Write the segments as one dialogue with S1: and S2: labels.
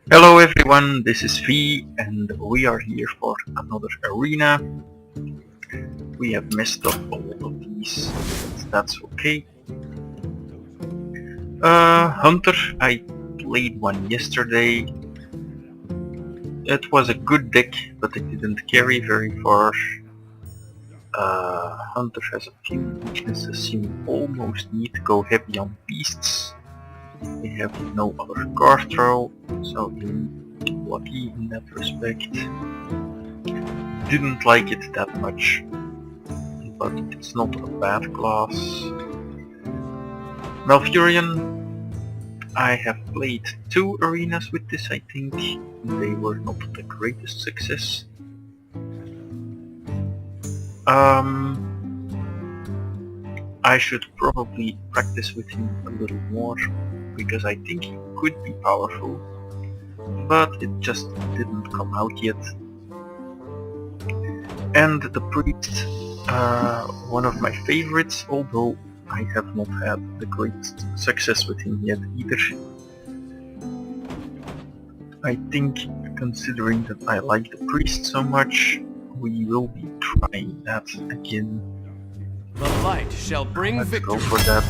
S1: Hello everyone, this is V and we are here for another arena. We have messed up a lot of these, but that's okay. Hunter, I played one yesterday. It was a good deck, but it didn't carry very far. Hunter has a few weaknesses. You almost need to go heavy on beasts. They have no other card draw, so you need to be lucky in that respect. Didn't like it that much, but it's not a bad class. Malfurion, I have played 2 arenas with this, I think. They were not the greatest success. I should probably practice with him a little more, because I think he could be powerful, but it just didn't come out yet. And the priest, one of my favorites, although I have not had the greatest success with him yet either. I think, considering that I like the priest so much, we will be trying that again.
S2: The light shall bring
S1: Let's
S2: victory.
S1: go for that.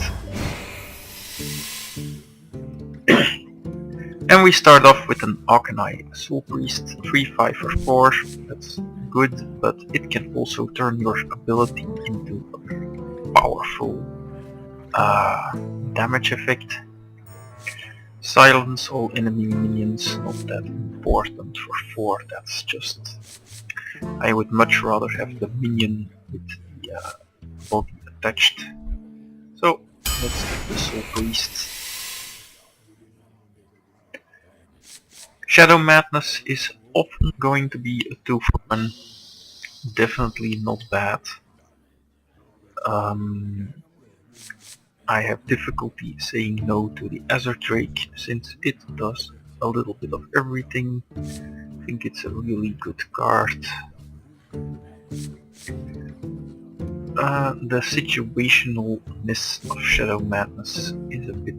S1: And we start off with an Arcanine Soul Priest, 3-5 for 4. That's good, but it can also turn your ability into a very powerful damage effect. Silence all enemy minions, not that important for 4, that's just... I would much rather have the minion with the body attached. So, let's take the Soul Priest. Shadow Madness is often going to be a 2 for 1. Definitely not bad. I have difficulty saying no to the Azure Drake since it does a little bit of everything. I think it's a really good card. The situationalness of Shadow Madness is a bit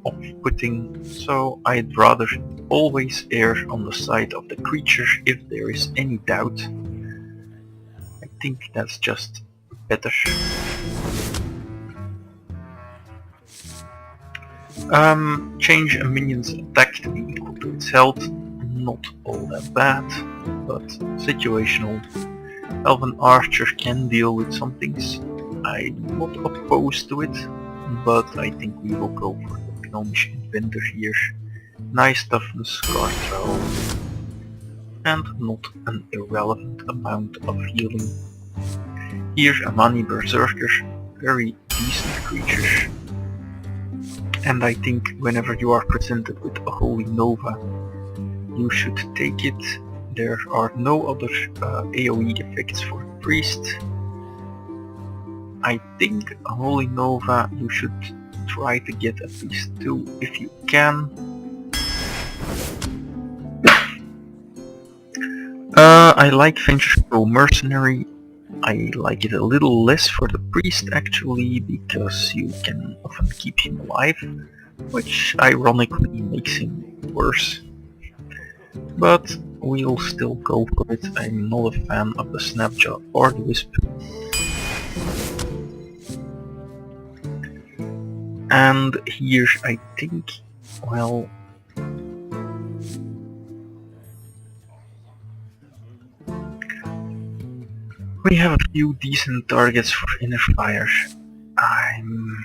S1: off-putting, so I'd rather always err on the side of the creature if there is any doubt. I think that's just better. Change a minion's attack to be equal to its health, not all that bad, but situational. Elven Archer can deal with some things. I'm not opposed to it, but I think we will go for the Gnomish Inventor here. Nice toughness, card draw, and not an irrelevant amount of healing. Here a Mani Berserker, very decent creature. And I think whenever you are presented with a Holy Nova, you should take it. There are no other AoE effects for the priest. I think a Holy Nova you should try to get at least 2 if you can. I like Venture Pro Mercenary. I like it a little less for the priest actually, because you can often keep him alive, which ironically makes him worse. But we'll still go for it. I'm not a fan of the Snapjaw or the Wisp. And here I think, well... we have a few decent targets for Inner Fire. I'm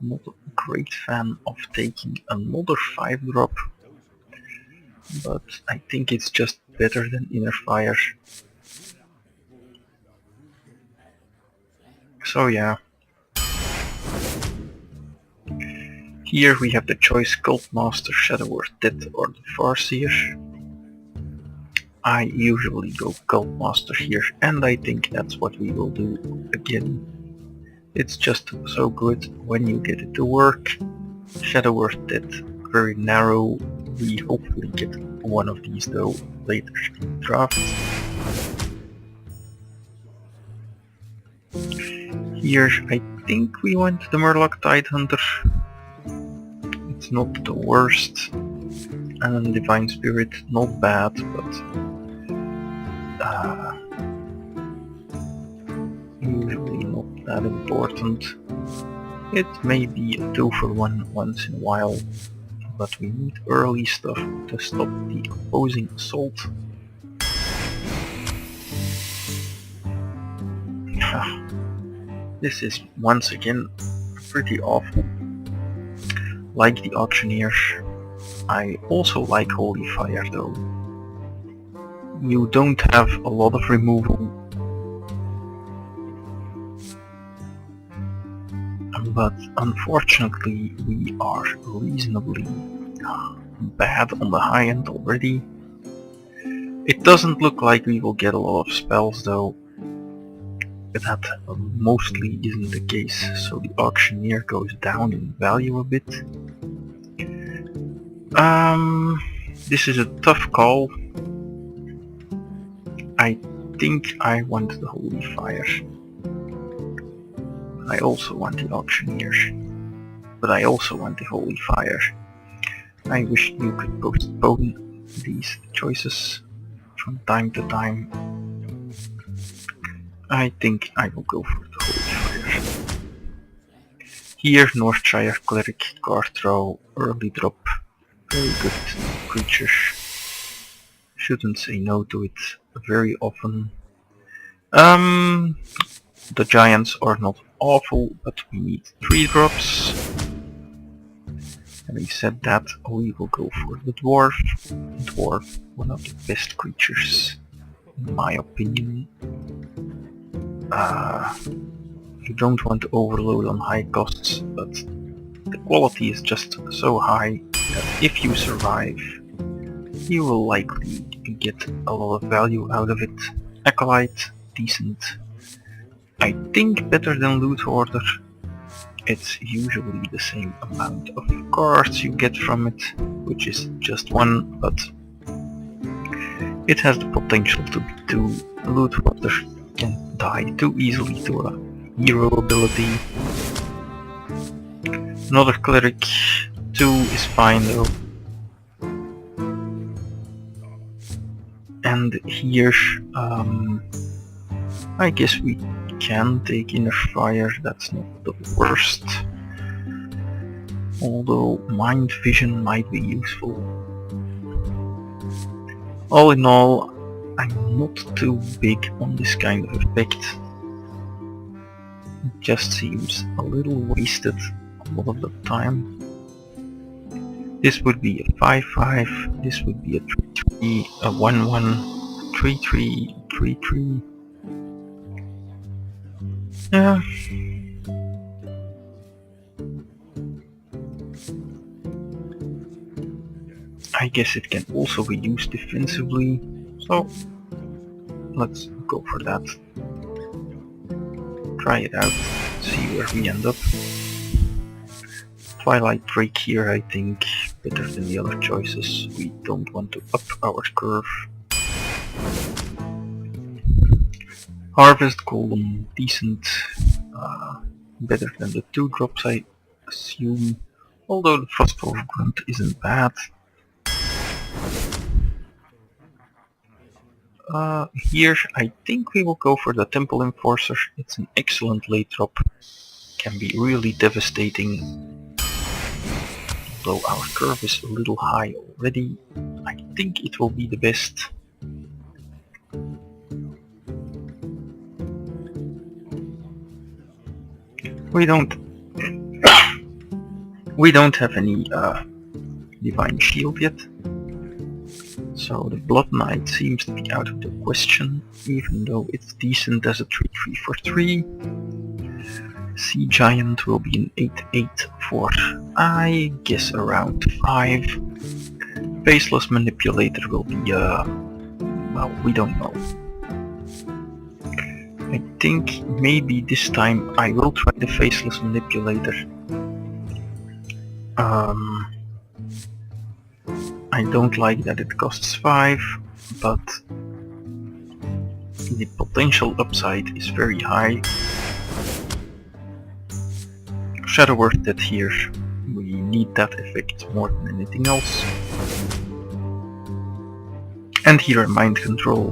S1: not a great fan of taking another 5-drop, but I think it's just better than Inner Fire. So yeah. Here we have the choice Cultmaster, Shadow Earth Death or the Farseer. I usually go Cultmaster here, and I think that's what we will do again. It's just so good when you get it to work. Shadow Earth Death, very narrow. We hopefully get one of these though later in the draft. Here I think we went the Murloc Tidehunter. It's not the worst. and a Divine Spirit, not bad, but usually not that important. It may be a 2 for 1 once in a while, but we need early stuff to stop the opposing assault. This is once again pretty awful. Like the Auctioneers, I also like Holy Fire though. You don't have a lot of removal, but unfortunately we are reasonably bad on the high end already. It doesn't look like we will get a lot of spells though. That mostly isn't the case, so the Auctioneer goes down in value a bit. This is a tough call. I think I want the Holy Fire. I also want the Auctioneer, but I also want the Holy Fire. I wish you could postpone these choices from time to time. I think I will go for the Holy Fire. Here, Northshire Cleric, card draw, early drop, very good creature. Shouldn't say no to it very often. The giants are not awful, but we need 3 drops. Having said that, we will go for the dwarf. Dwarf, one of the best creatures, in my opinion. You don't want to overload on high costs, but the quality is just so high that if you survive, you will likely get a lot of value out of it. Acolyte, decent. I think better than Loot Hoarder. It's usually the same amount of cards you get from it, which is just 1, but it has the potential to be 2. Loot Hoarder can die too easily to a hero ability. Another Cleric, 2 is fine though. And here, I guess we can take Inner Fire, that's not the worst. Although Mind Vision might be useful. All in all, I'm not too big on this kind of effect. It just seems a little wasted a lot of the time. This would be a 5-5, this would be a 3-3, a 1-1, 3-3, 3-3. Yeah. I guess it can also be used defensively, so let's go for that. Try it out, see where we end up. Twilight Break here, I think, better than the other choices. We don't want to up our curve. Harvest Golem, decent, better than the 2 drops I assume, although the Frostwolf Grunt isn't bad. Here I think we will go for the Temple Enforcer. It's an excellent late drop, can be really devastating. Although our curve is a little high already, I think it will be the best. We don't have any Divine Shield yet, so the Blood Knight seems to be out of the question, even though it's decent as a 3-3 for 3. Sea Giant will be an 8-8 for, I guess, around 5. Faceless Manipulator will be, well, we don't know. I think maybe this time I will try the Faceless Manipulator. I don't like that it costs 5, but the potential upside is very high. Shadow Earth Dead here, we need that effect more than anything else. And here Mind Control,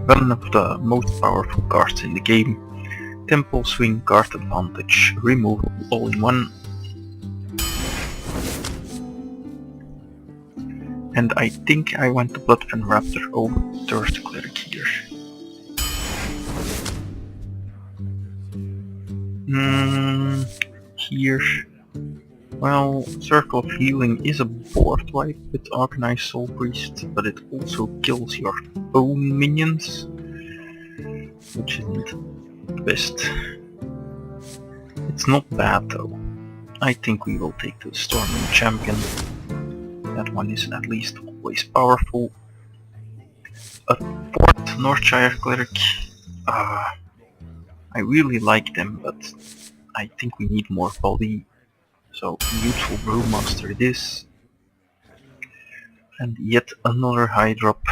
S1: one of the most powerful cards in the game. Temple Swing, Card Advantage, removal all in one. And I think I want the Bloodfen Raptor over Thirst Cleric here. Here, well, Circle of Healing is a board wipe with Organized Soul Priest, but it also kills your own minions, which isn't the best. It's not bad though. I think we will take the Storming Champion. That one is at least always powerful. A fourth Northshire Cleric. I really like them, but I think we need more body. So, Youthful Brewmaster it is. And yet another high drop.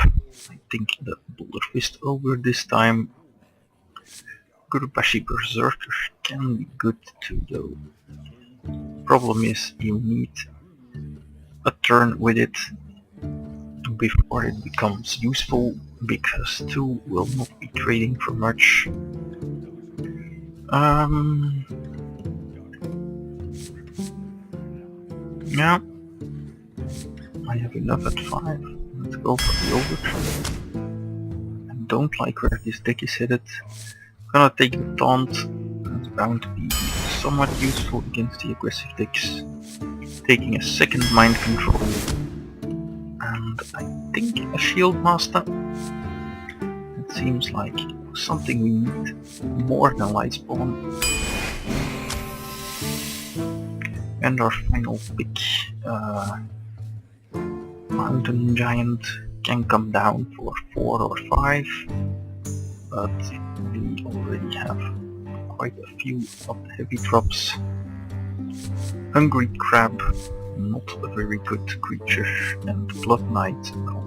S1: I think the Boulder Fist over this time. Gurubashi Berserker can be good too though. Problem is you need a turn with it before it becomes useful, because 2 will not be trading for much. Yeah, I have enough at 5. Let's go for the over. I don't like where this deck is headed. Gonna take the taunt. It's bound to be somewhat useful against the aggressive decks. Taking a second Mind Control. And I think a Shield Master. It seems like something we need more than Lightspawn. And our final pick. Mountain Giant can come down for 4 or 5. But we already have quite a few of the heavy drops. Hungry Crab, not a very good creature, and Blood Knight, no.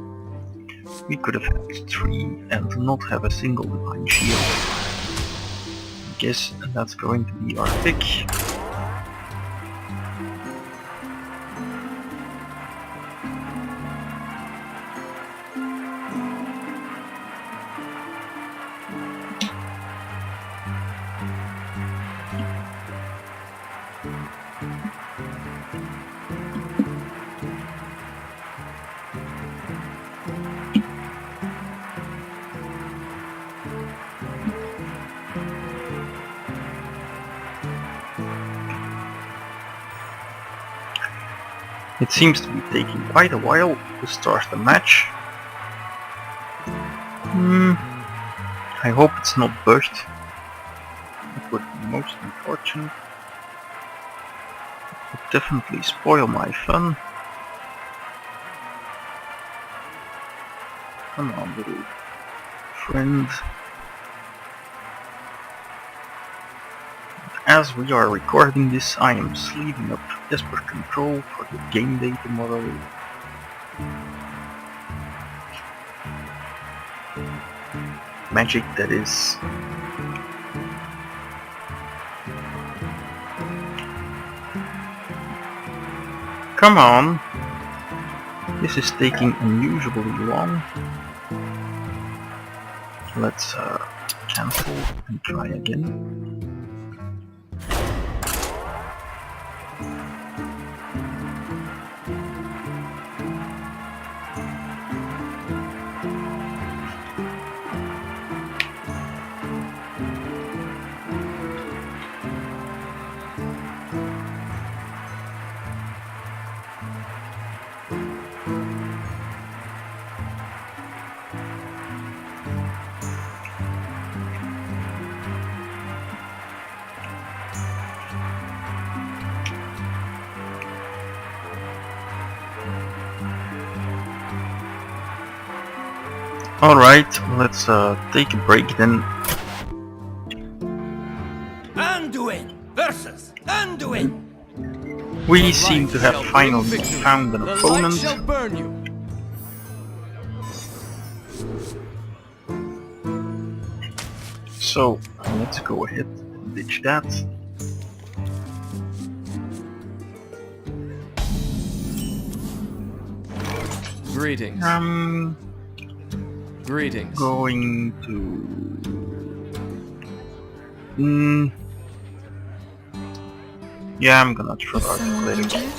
S1: We could have had 3 and not have a single Divine Shield. I guess that's going to be our pick. It seems to be taking quite a while to start the match. I hope it's not burst. It would be most unfortunate. It would definitely spoil my fun. Come on, little friend. As we are recording this, I am sleeving up Esper Control for the game day tomorrow. Magic, that is. Come on! This is taking unusually long. Let's cancel and try again. Alright, let's take a break then.
S2: Anduin versus Anduin.
S1: We seem to have finally found an
S2: The light
S1: opponent.
S2: shall burn you.
S1: So, let's go ahead and ditch that.
S2: Greetings. Greetings.
S1: Going to... Yeah, I'm gonna throw
S3: Is
S1: out the
S3: someone
S1: cleric.
S3: injured?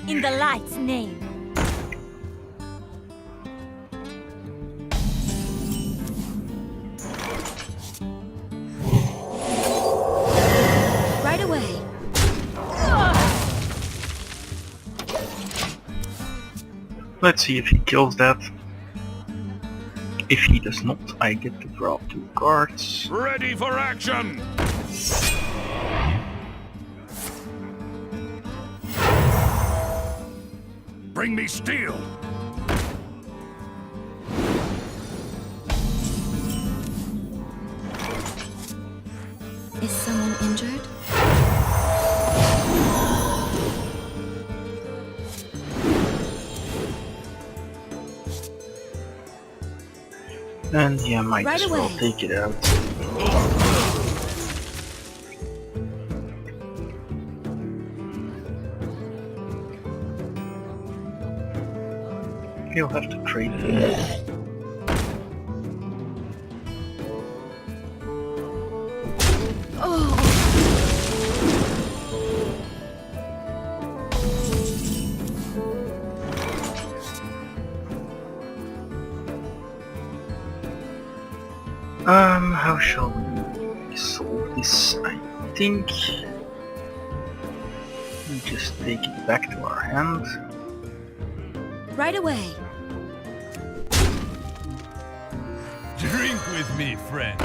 S4: In the light's name. Right away.
S1: Let's see if he kills that. If he does not, I get to draw 2 cards.
S5: Ready for action! Bring me steel!
S3: Is someone injured?
S1: And yeah, might
S4: Right
S1: as well
S4: away.
S1: take it out. He'll have to trade it. How shall we solve this? I think we just take it back to our hand.
S4: Right away.
S5: Drink with me, friend.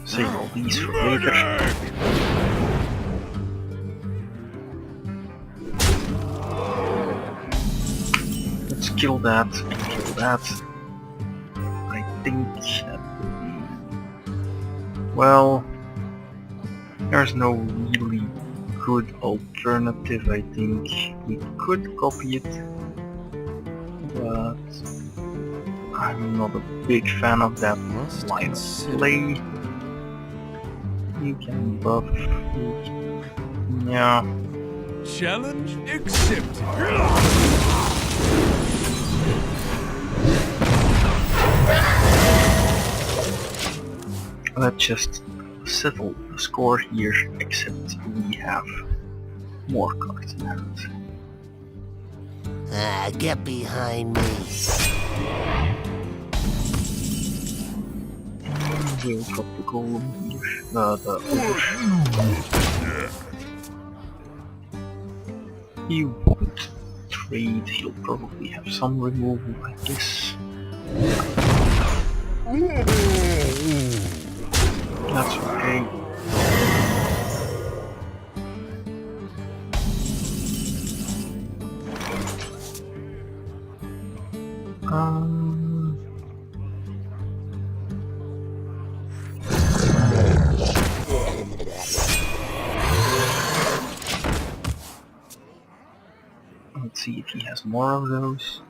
S1: Save all these for later. Let's kill that and kill that. I think that would be... Well, there's no really good alternative. I think we could copy it, but I'm not a big fan of that line of play. You can buff. Yeah.
S5: Challenge accepted.
S1: Let's just settle the score here, except we have more cards in hand.
S6: Get behind me.
S1: We'll drop the golem here, the ogre. He won't trade, he'll probably have some removal like this. That's okay. Let's see if he has more of those.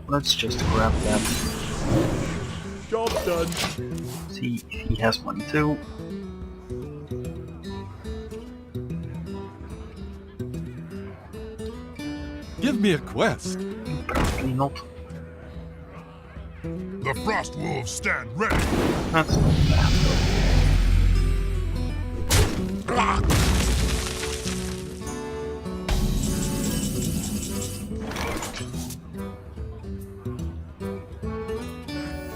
S1: Let's just grab that.
S5: Job done.
S1: See if he has one too.
S5: Give me a quest.
S1: Apparently not.
S5: The Frost Wolves stand ready.
S1: That's not bad though.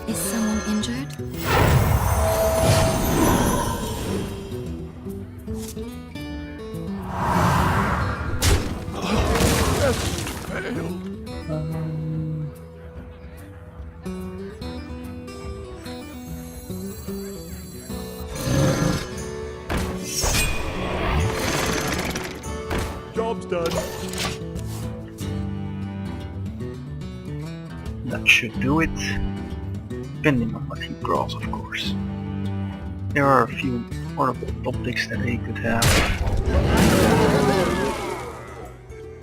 S3: Is someone injured?
S1: That should do it. Depending on what he draws, of course. There are a few horrible topics that he could have.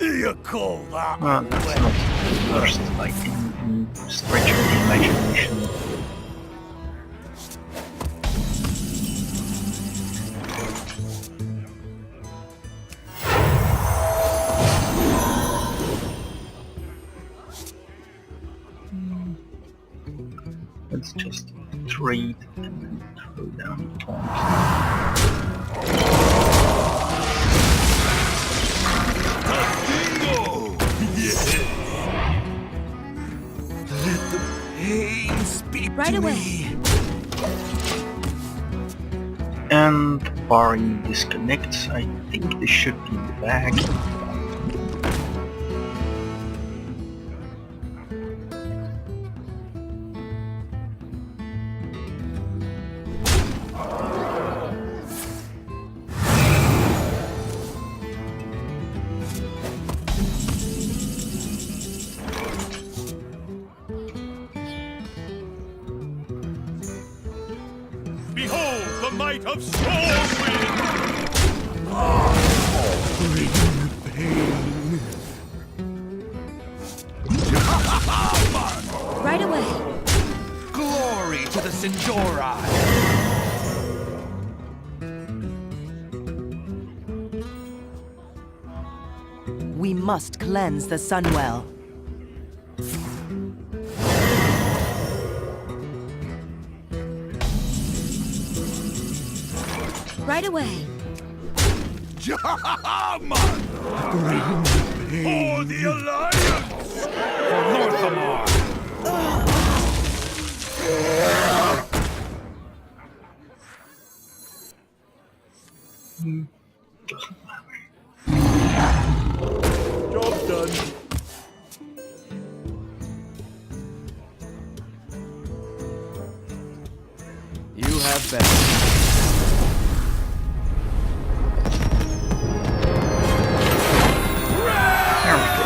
S2: You call that
S1: Well, that's not the worst, like in stretch of the imagination. Let's just trade and then throw down taunt.
S5: Bingo! Yes! Let the pain speak
S4: Right
S5: to
S4: away.
S5: me.
S1: And barring disconnects, I think this should be in the bag.
S5: Behold the might of Stormwind! Bring the pain.
S4: Right away.
S2: glory to the Sinjora!
S7: We must cleanse the Sunwell.
S4: Right away.
S5: Jaman! Bring the pain. For the Alliance! For Northamar!
S1: Doesn't matter.
S5: Job done.
S2: You have been.
S1: There we go.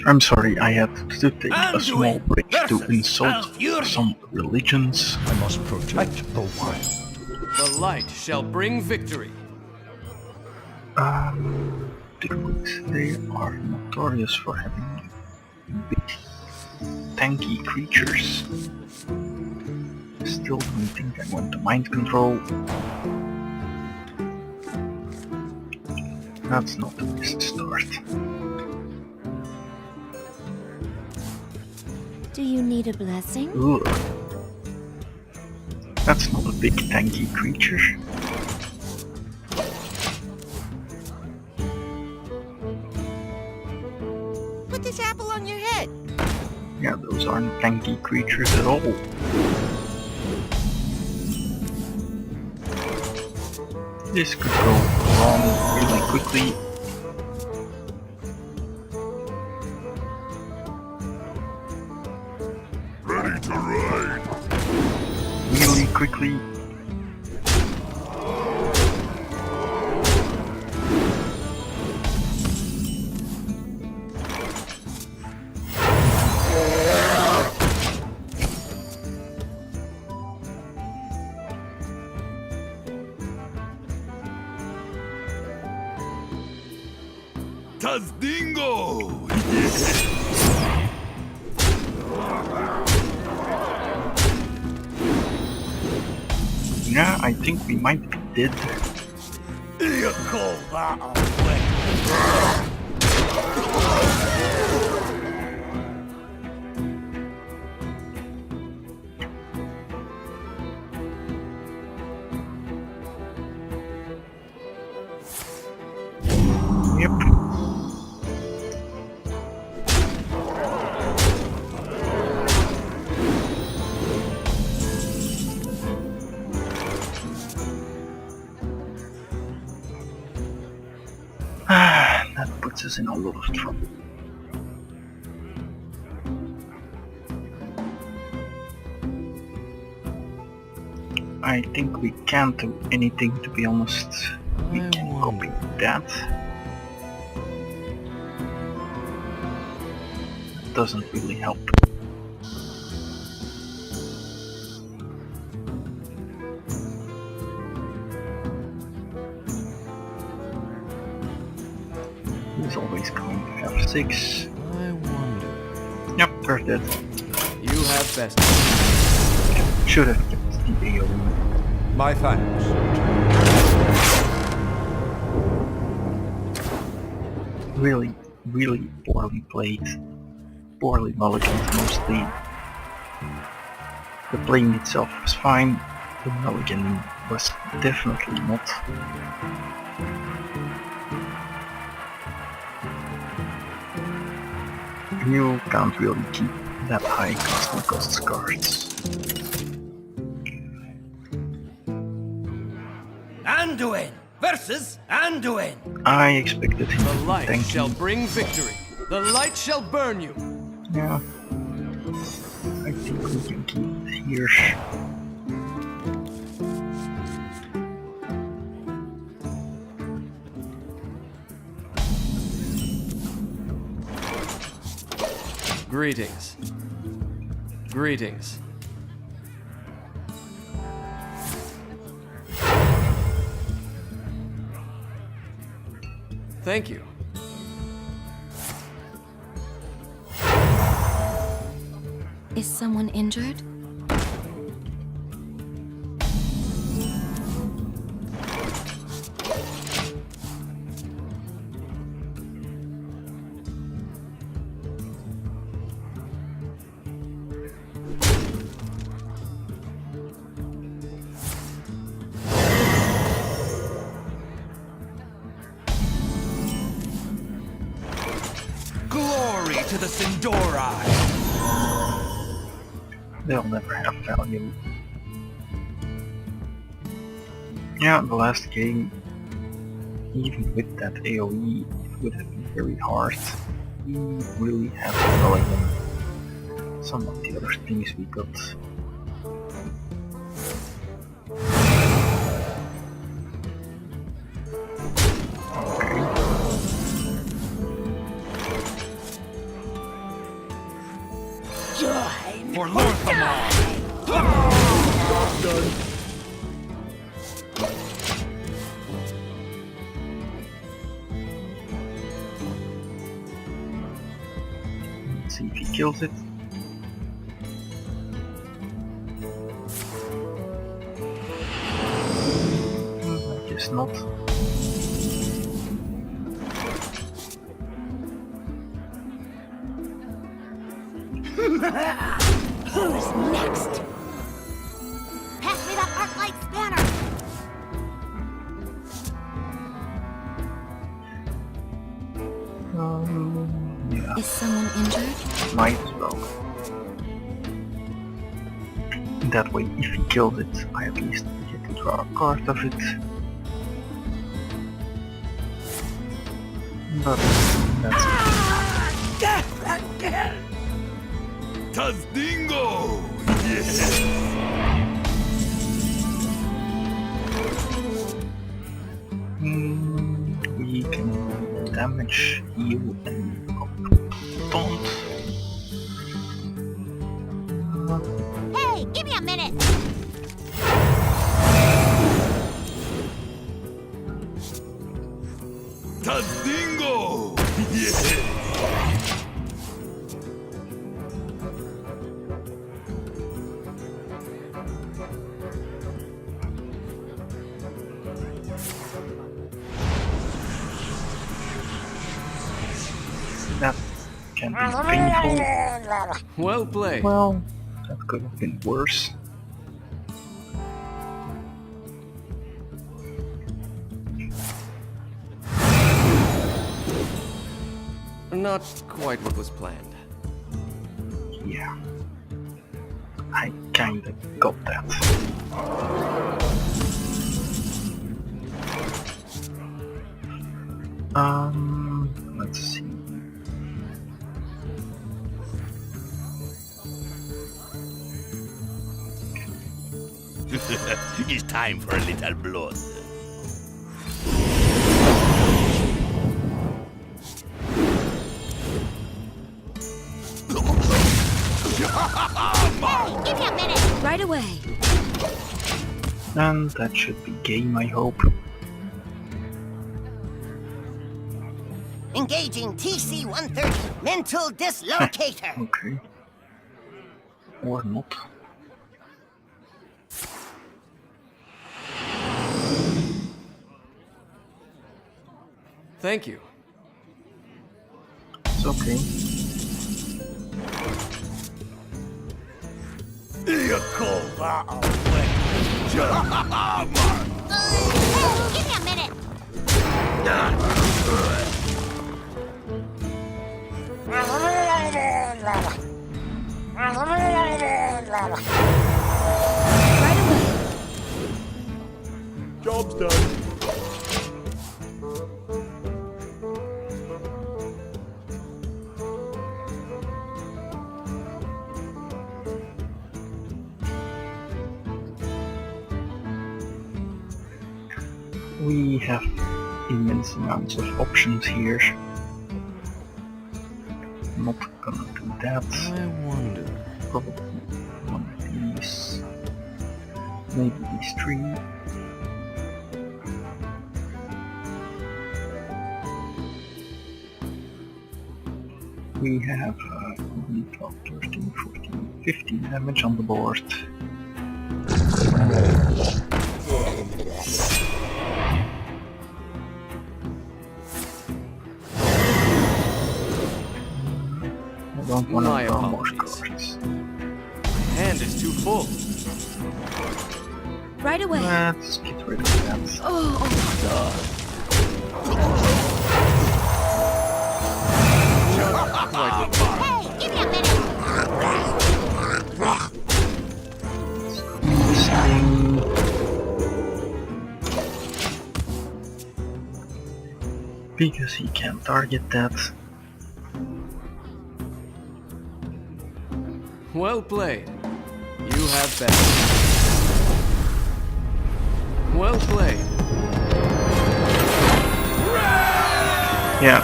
S1: I'm sorry, I had to take a small break to insult some religions.
S8: I must protect the wild.
S2: The light shall bring victory.
S1: The Greeks, they are notorious for having big, tanky creatures. Still don't think I want to mind control. That's not the best start.
S4: Do you need a blessing?
S1: Ugh. That's not a big tanky creature.
S6: Put this apple on your head.
S1: Yeah, those aren't tanky creatures at all. This could go wrong really quickly.
S5: Ready to ride.
S1: Really quickly.
S5: Tazdingo!
S1: Yeah, I think we might be dead.
S2: You call that a win?
S1: Yep. That puts us in a lot of trouble. I I think we can't do anything, to be honest. We can copy that. That doesn't really help. He's always going to have 6.
S2: I wonder.
S1: Yep, we're dead.
S2: You have best.
S1: Should have kept the AoE.
S8: My thanks.
S1: Really, really poorly played. Poorly mulliganed mostly. The playing itself was fine, the mulliganing was definitely not. You can't really keep that high casting costs cards.
S6: Anduin versus Anduin.
S1: I expected him
S2: The
S1: to be
S2: light
S1: tanky.
S2: shall bring victory. The light shall burn you.
S1: Yeah. I think we can keep it here.
S2: Greetings. Greetings. Thank you.
S3: Is someone injured?
S6: Glory to the Sindora.
S1: They'll never have value. Yeah, the last game, even with that AoE, it would have been very hard. We really have to mulligan some of the other things we got.
S6: For Lorthamar.
S1: Let's see if he kills it. I guess not.
S4: Who's next? Pass me that Arclight spanner!
S1: Yeah,
S3: Is someone injured?
S1: might as well. That way, if he kills it, I at least get to draw a card of it. But that's it.
S5: Tazdingo! Yes!
S1: We can damage you and don't.
S4: Hey, give me a minute!
S5: Tazdingo! Yes!
S1: That can be painful.
S2: Well played.
S1: Well, that could have been worse.
S2: Not quite what was planned.
S1: Yeah. I kinda got that. Let's see.
S5: It's time for a little blood.
S4: Hey, give me a minute.
S3: Right away.
S1: And that should be game, I hope.
S4: Engaging TC-130, mental dislocator.
S1: Okay. Or not.
S2: Thank you.
S1: It's okay.
S6: You call that a win?
S4: Hey, give me a minute.
S3: Right away.
S5: Job's done.
S1: We have immense amounts of options here. Not gonna do that.
S2: I wonder.
S1: Probably one of these. Maybe these three. We have 12, 13, 14, 15 damage on the board. I don't want
S2: My
S1: to draw more
S2: apologies.
S1: cards.
S2: Hand is too full.
S3: Right away.
S1: Let's get rid of that.
S2: Quite what
S4: Hey, give me a minute.
S1: This thing. Because he can't target that.
S2: Well played. You have bet. Well played.
S1: Yeah,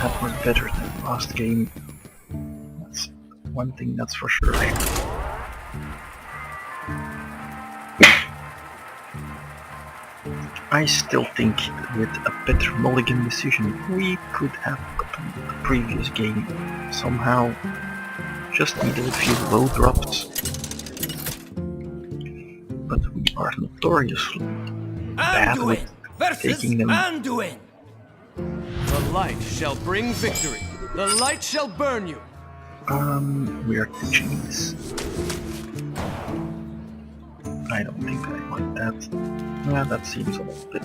S1: that was better than last game. That's one thing that's for sure. I still think with a better mulligan decision we could have gotten the previous game somehow. Just needed a few low drops. But we are notoriously bad with
S6: Anduin versus
S1: taking them.
S6: Anduin.
S2: The light shall bring victory. The light shall burn you.
S1: We are teaching this. I don't think I like that. Yeah, that seems a little bit.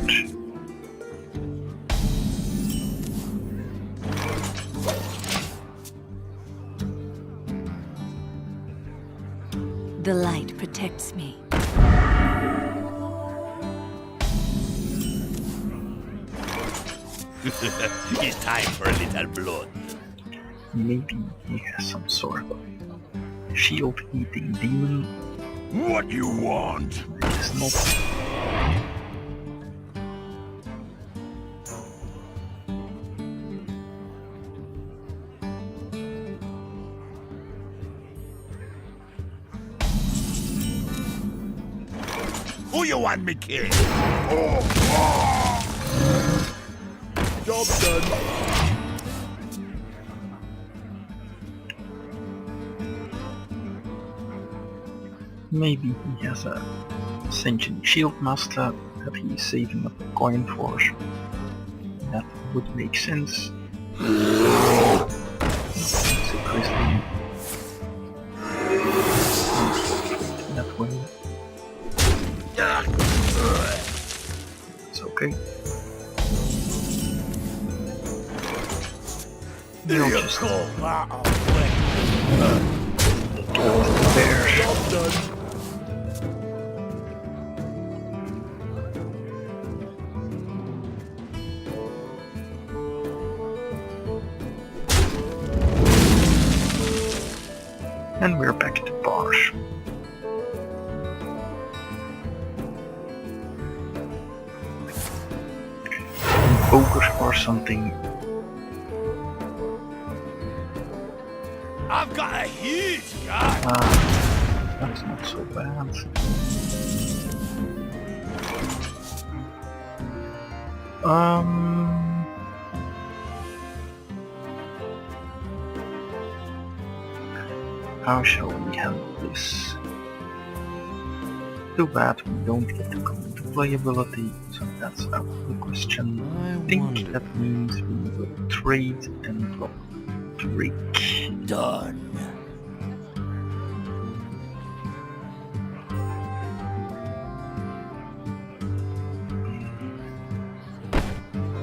S3: The light protects me.
S5: It's time for a little blood.
S1: Maybe he has some sort of shield-eating demon.
S5: What you want?
S1: I guess not.
S5: Who you want me kill? Job's done.
S1: Maybe he has a sentient shield master that he's saving up a coin for. That would make sense. It's a grizzly. That way. It's okay. They'll just
S6: Call that a win?
S1: kill the bears.
S5: Job's done.
S1: And we're back to bars. ogre or something.
S6: I've got a huge guy.
S1: That's not so bad. How shall we handle this? Too bad we don't get to come into playability, so that's out of the question. I think that means we will trade and drop Drake.
S6: Done.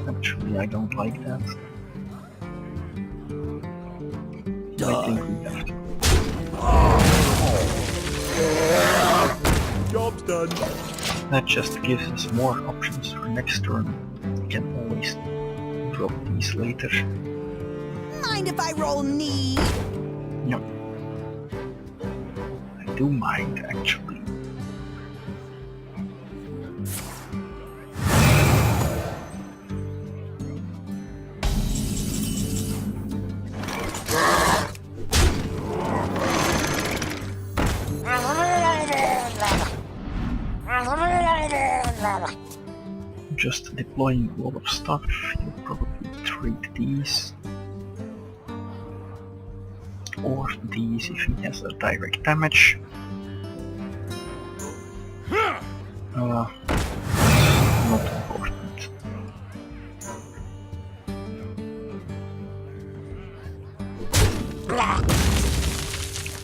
S1: Actually, I don't like that. I think we have to.
S5: Job's done.
S1: That just gives us more options for next turn. We can always drop these later.
S7: Mind if I roll knee?
S1: No. I do mind, actually. Just deploying a lot of stuff, you'll probably trade these. Or these if he has a direct damage. Not important.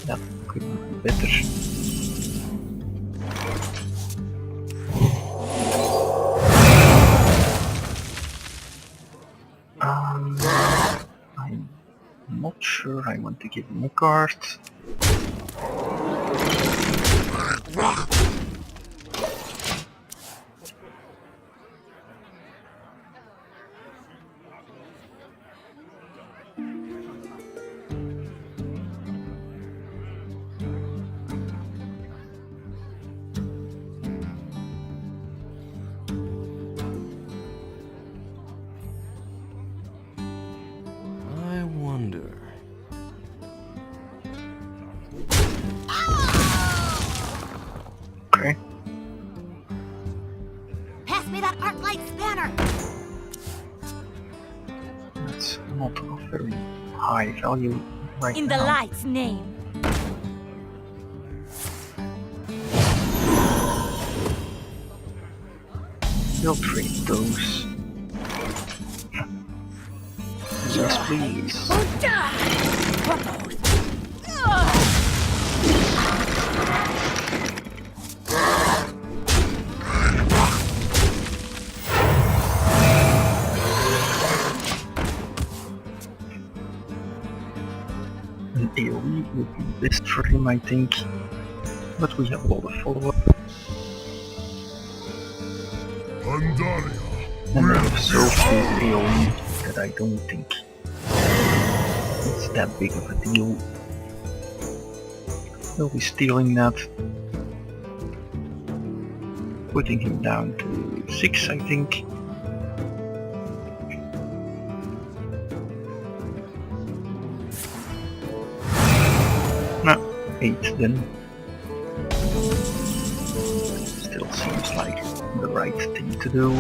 S1: That could be better. I'm not sure I want to give him a card.
S2: I wonder.
S1: Okay.
S4: Pass me that arc light spanner.
S1: That's not a very high value right
S4: In
S1: now.
S4: the light's name.
S1: We'll trade those. Yes, please. An AoE would be best for him, I think. But we have a lot of follow-up.
S5: Pandaria.
S1: And I have so few AoE that I don't think it's that big of a deal. We'll be stealing that. Putting him down to 6, I think. No, 8 then. Still seems like the right thing to do.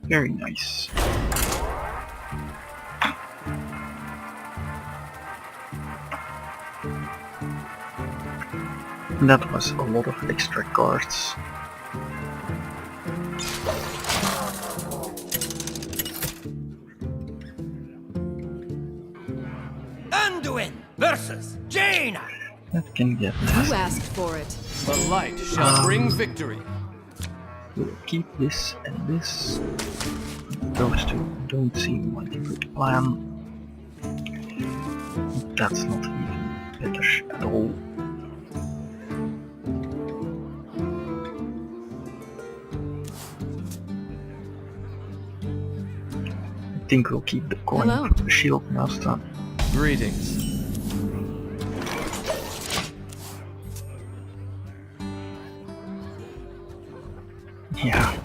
S1: Very nice. And that was a lot of extra cards.
S6: Anduin versus Jaina.
S1: That can get
S3: You
S1: nasty.
S3: asked for it.
S2: The light shall bring victory.
S1: We'll keep this and this. Those two don't seem like a good plan. That's not even better at all. think we'll keep the coin
S3: Hello.
S1: for the shield master.
S2: Greetings.
S1: Yeah,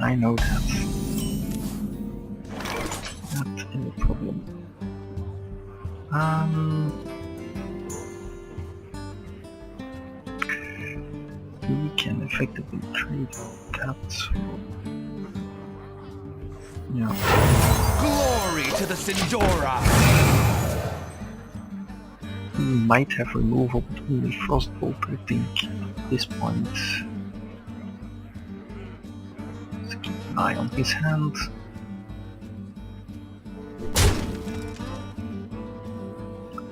S1: I know that. Not any problem. We can effectively trade that. Yeah.
S2: Glory to the Sindora!
S1: We might have removal, but only Frostbolt, I think, at this point. Let's keep an eye on his hand.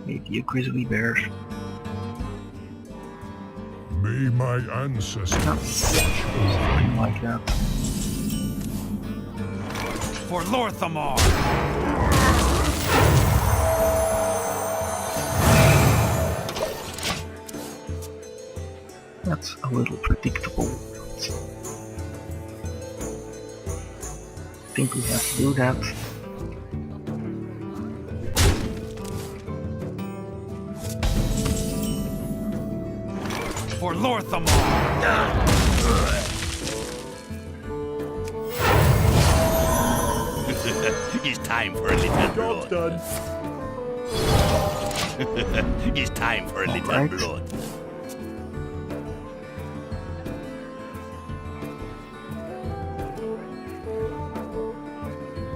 S1: Maybe a grizzly bear.
S5: May my ancestors
S1: No, something like that.
S2: For Lorthamar!
S1: That's a little predictable. I think we have to do that.
S2: For Lorthamar!
S6: It's time for a little
S5: job's
S6: blood.
S5: done.
S6: It's time for a little
S1: Alright.
S6: blood.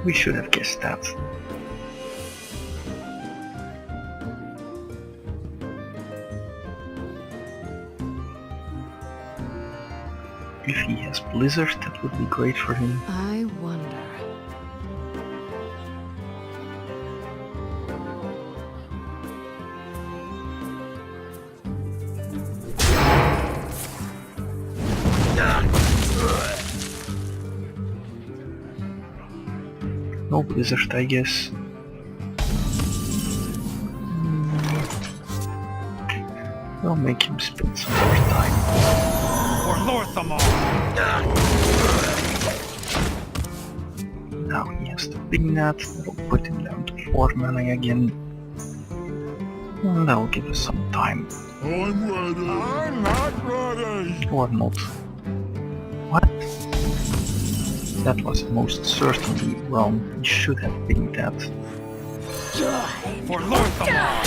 S1: We should have guessed that. If he has Blizzard, that would be great for him.
S3: I wonder.
S1: No Blizzard, I guess. We'll make him spend some more time.
S2: For Lorthamar!
S1: Now he has to ping that, that'll put him down to 4 mana again. And that'll give us some time.
S5: I'm ready. I'm not ready.
S1: Or not. What? That was most certainly wrong. He should have pinged that.
S2: For Lorthamar!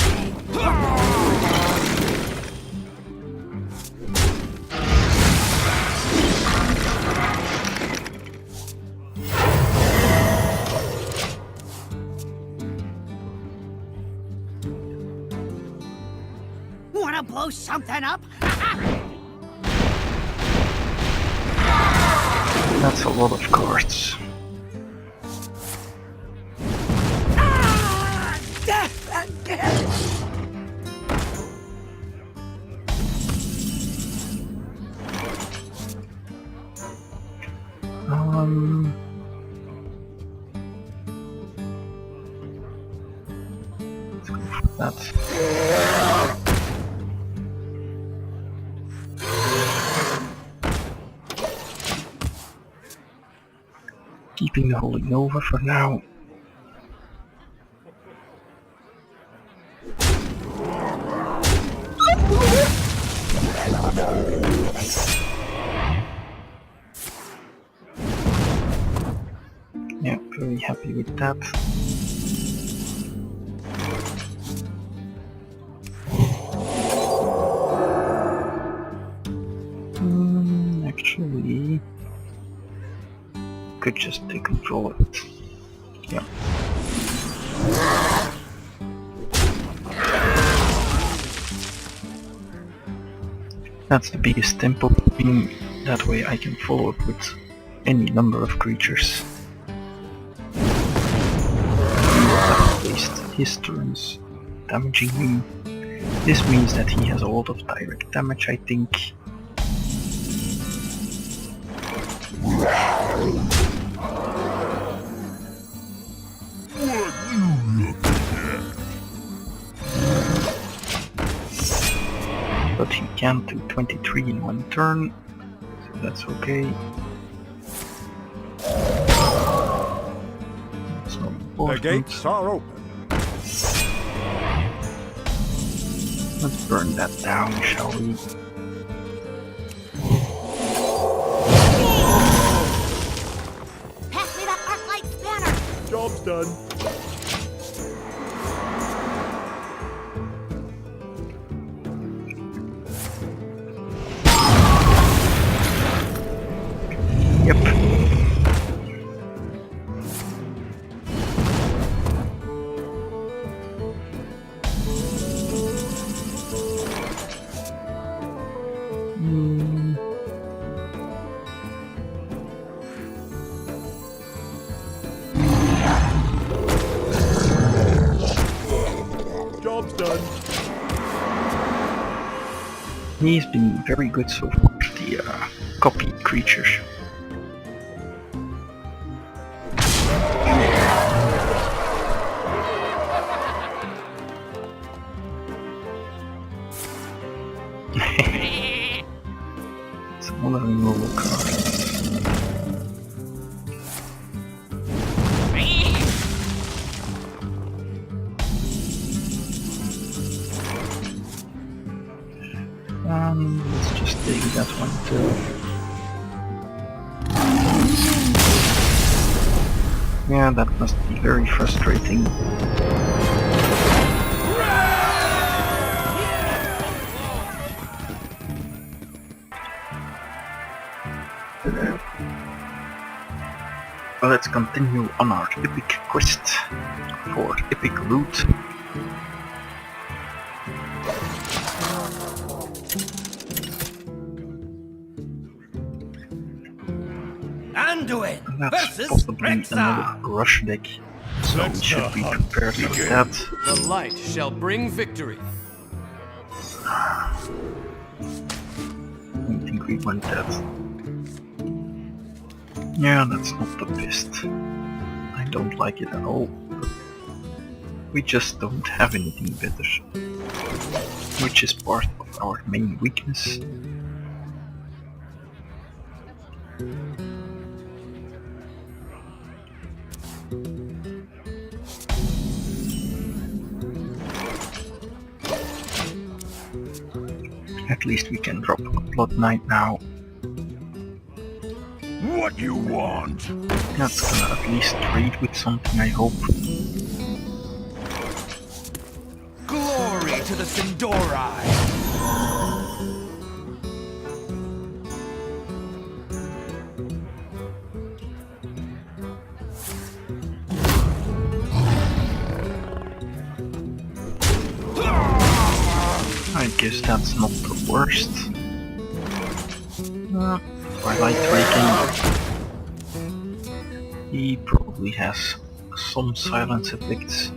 S4: Wanna blow something up?
S1: That's a lot of cards. Let's go for that. Keeping the Holy Nova for now. Yeah, very happy with that. Actually, could just take control of it. Yeah. That's the biggest tempo thing. That way I can follow up with any number of creatures. I've placed his turns damaging me. This means that he has a lot of direct damage, I think. But he can't do 23 in one turn, so that's okay.
S8: The gates
S1: important.
S8: are open.
S1: Let's burn that down, shall we?
S4: Pass me that arc light spanner!
S8: Job's done.
S1: Yep.
S8: Job's done.
S1: He's been very good so far, the copy creatures. Smaller removal cards. Let's just take that one too. Yeah, that must be very frustrating. Well, let's continue on our epic quest for epic loot.
S6: Anduin
S1: That's
S6: versus
S1: possibly
S6: Rexxar.
S1: another rush deck, so
S5: Let
S1: we should
S5: the
S1: be
S5: hunt
S1: prepared for
S5: begin.
S1: that.
S2: The light shall bring victory.
S1: I don't think we want that. Yeah, that's not the best. I don't like it at all. We just don't have anything better. Which is part of our main weakness. At least we can drop a Blood Knight now.
S5: What you want?
S1: That's gonna at least trade with something, I hope.
S2: Glory to the Sindori!
S1: I guess that's not the worst. Twilight Waking. He probably has some silence effects.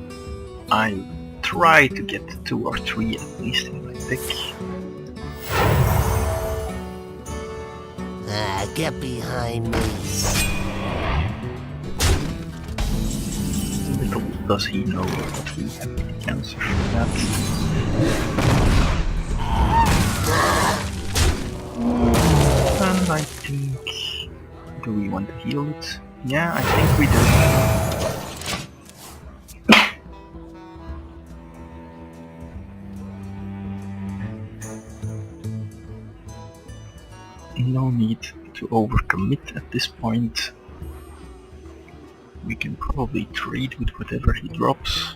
S1: I try to get 2 or 3 at least in my deck.
S6: Get behind me.
S1: Little does he know that we have the answer for that. And I think... do we want to heal it? Yeah, I think we do. No need to overcommit at this point. We can probably trade with whatever he drops.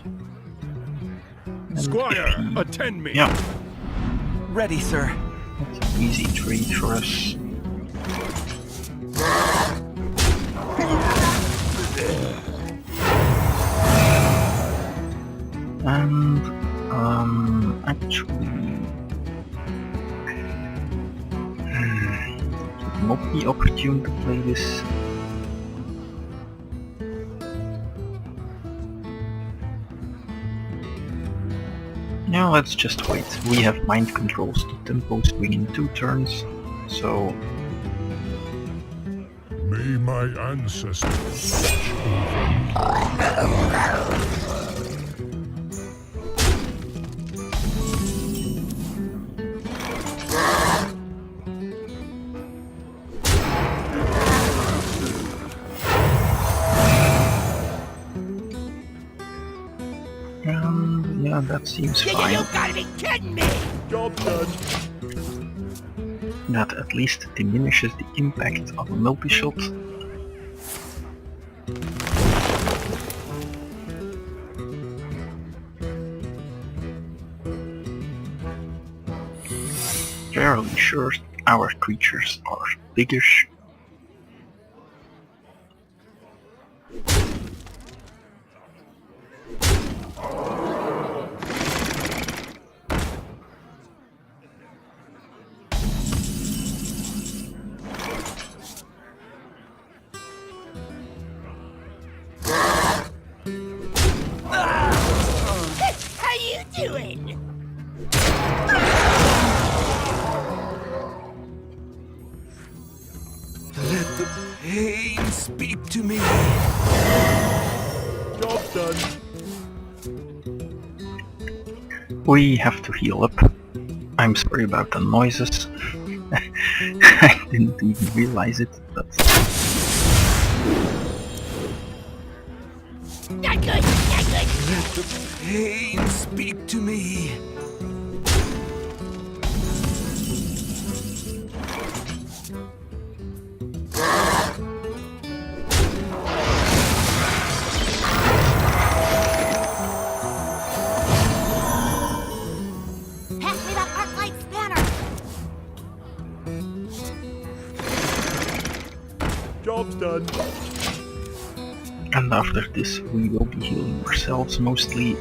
S1: And
S5: Squire,
S1: if he-
S5: attend me.
S1: Yeah,
S2: Ready, sir.
S1: that's an easy trade for us. And actually, it would not be opportune to play this. Now let's just wait. We have mind controls to tempo swing in 2 turns, so
S5: May my ancestors watch over me.
S1: Yeah, that seems
S6: You
S1: fine.
S6: gotta be kidding me!
S5: Job done.
S1: That at least diminishes the impact of a multi-shot. Fairly sure our creatures are bigger.
S6: How you doing?
S2: Let the pain speak to me.
S5: Job done.
S1: We have to heal up. I'm sorry about the noises. I didn't even realize it, but
S6: Not good, not good.
S2: Let the pain speak to me.
S4: Pass me that arc-light spanner!
S5: Job's done.
S1: and after this we will be healing ourselves mostly.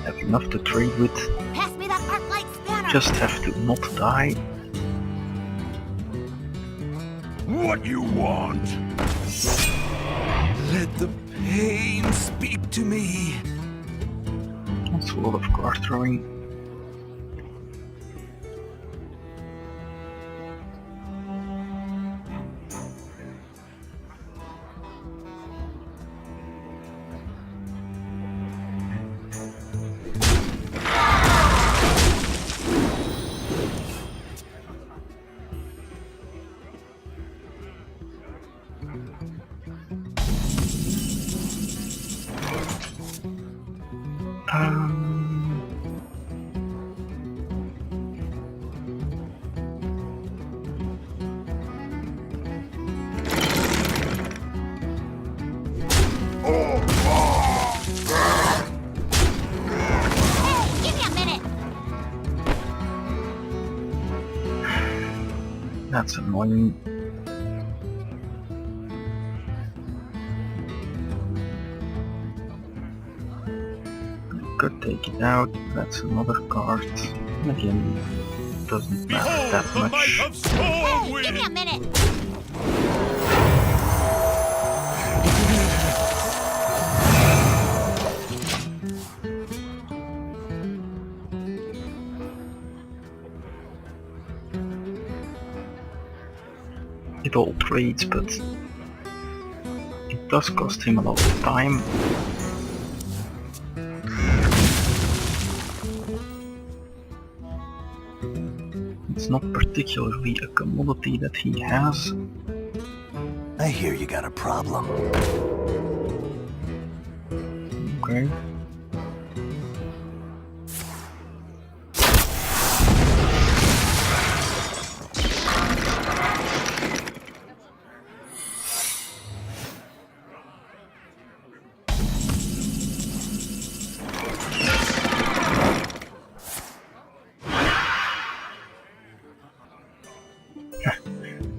S1: Have enough to trade with.
S4: Pass me that arc-light spanner!
S1: Just have to not die.
S5: What you want?
S2: Let the pain speak to me.
S1: That's a lot of card throwing.
S4: Hey, give me a minute!
S1: That's annoying. Could take it out. That's another card. Again, doesn't matter
S5: Behold
S1: that
S5: the might
S1: much.
S5: of storm
S4: Hey, give me a
S5: wind!
S4: minute!
S1: It all trades, but it does cost him a lot of time. It's not particularly a commodity that he has.
S6: I hear you got a problem.
S1: Okay.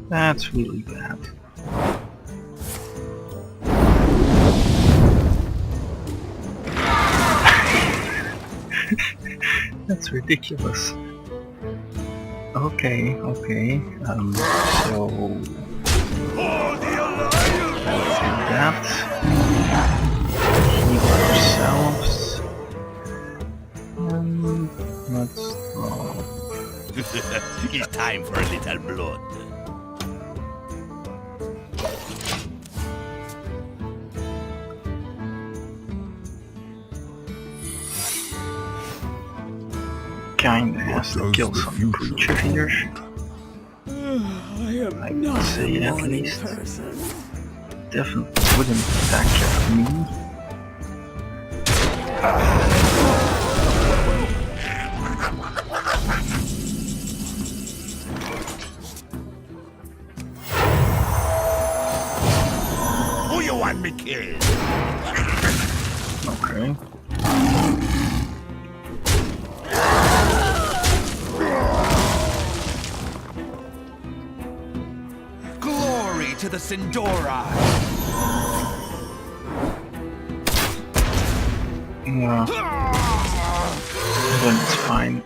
S1: That's really bad. That's ridiculous. Okay, okay. So
S5: For the Alliance!
S1: let's do that. Heal ourselves. Let's
S6: It's time for a little blood.
S1: kinda has to kill some creature here. I would say at least. Definitely wouldn't attack me.
S6: want me killed.
S1: Okay.
S2: Glory to the Sindora!
S1: Yeah. Then it's fine.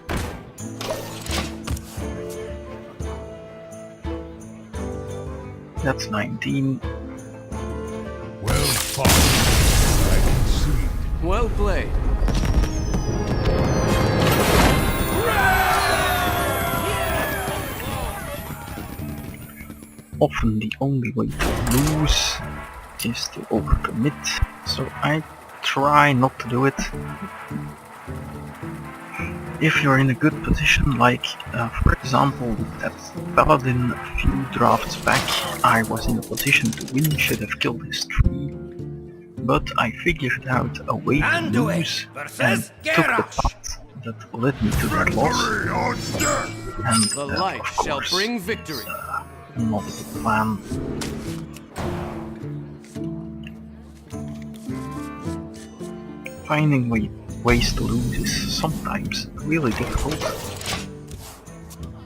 S1: That's 19.
S5: Well fought. I can see.
S2: Well played.
S1: Often the only way to lose is to overcommit, so I try not to do it. If you're in a good position, like for example with that paladin a few drafts back, I was in a position to win, should have killed his tree, but I figured out a way to lose and took the path that led me to that loss, and
S2: The light
S1: of
S2: shall
S1: course,
S2: bring victory.
S1: not a good plan. Finding ways to lose is sometimes really difficult,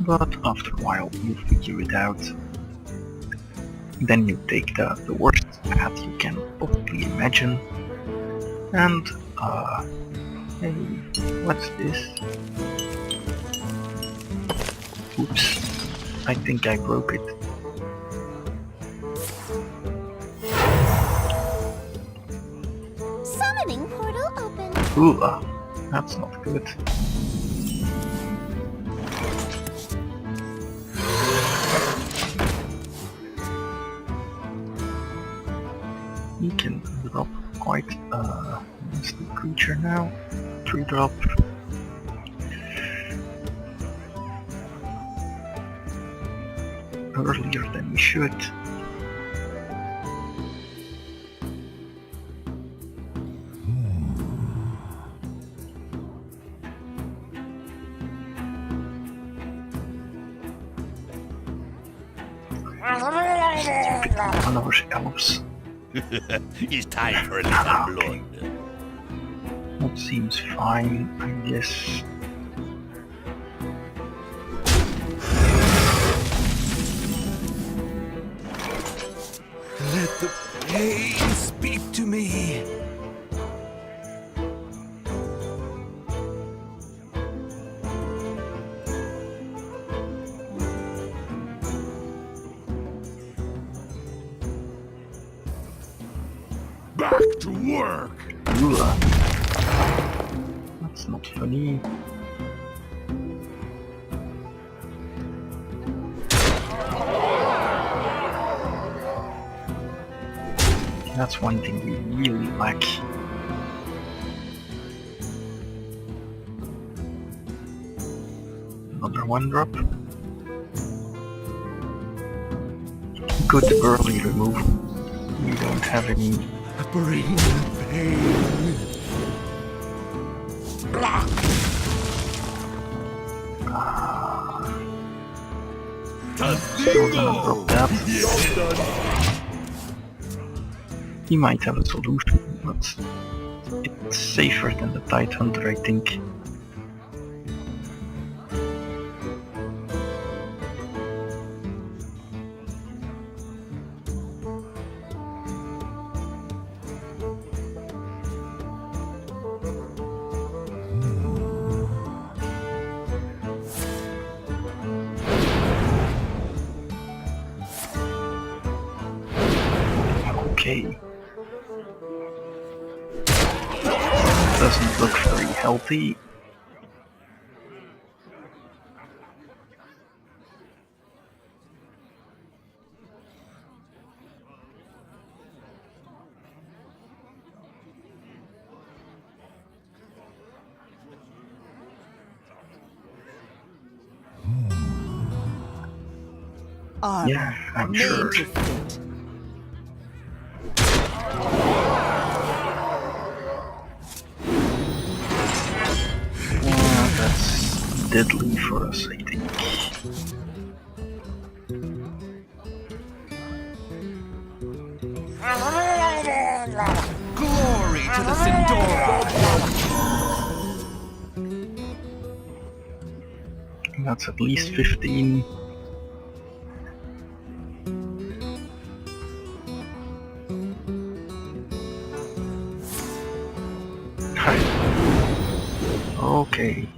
S1: but after a while you figure it out. Then you take the worst path you can possibly imagine, and hey, what's this? Oops, I think I broke it.
S4: Summoning portal open.
S1: Ooh, that's not good. He can drop quite a nasty creature now. 3-drop. Earlier than we should. One of our elves.
S6: It's time for a little blood.
S1: That seems fine, I guess.
S2: Let the pain speak to me.
S5: Back to work.
S1: Ooh, that's not funny. That's one thing we really lack. Another 1-drop. Good early removal. We don't have any.
S2: Bring the pain.
S1: Still gonna drop that. He might have a solution, but it's safer than the Tide Hunter, I think. Okay. Doesn't look very healthy.
S7: Armor
S1: Yeah, I'm
S7: made
S1: sure.
S7: to fit.
S1: That's deadly for us, I think.
S2: Glory to the Sindora!
S1: That's at least 15. Okay.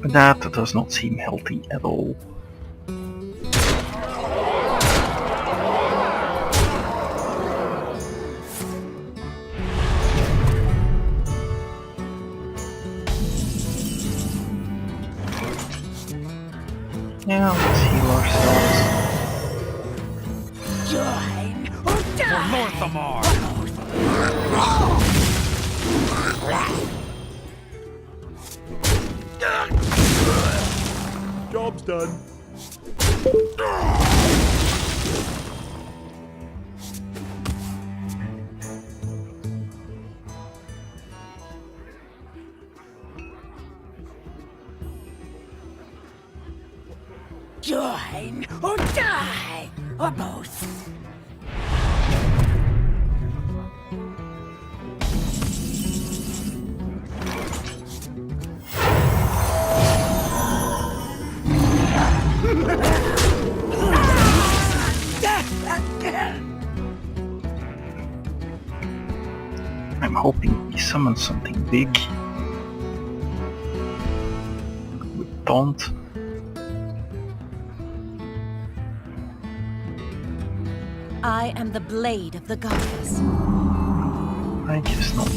S1: That does not seem healthy at all. Yeah, let's heal ourselves.
S2: For Lorthamar!
S5: Job's done.
S4: Join or die, or both.
S1: I'm hoping he summons something big. With Taunt.
S7: I am the blade of the goddess.
S1: I guess not.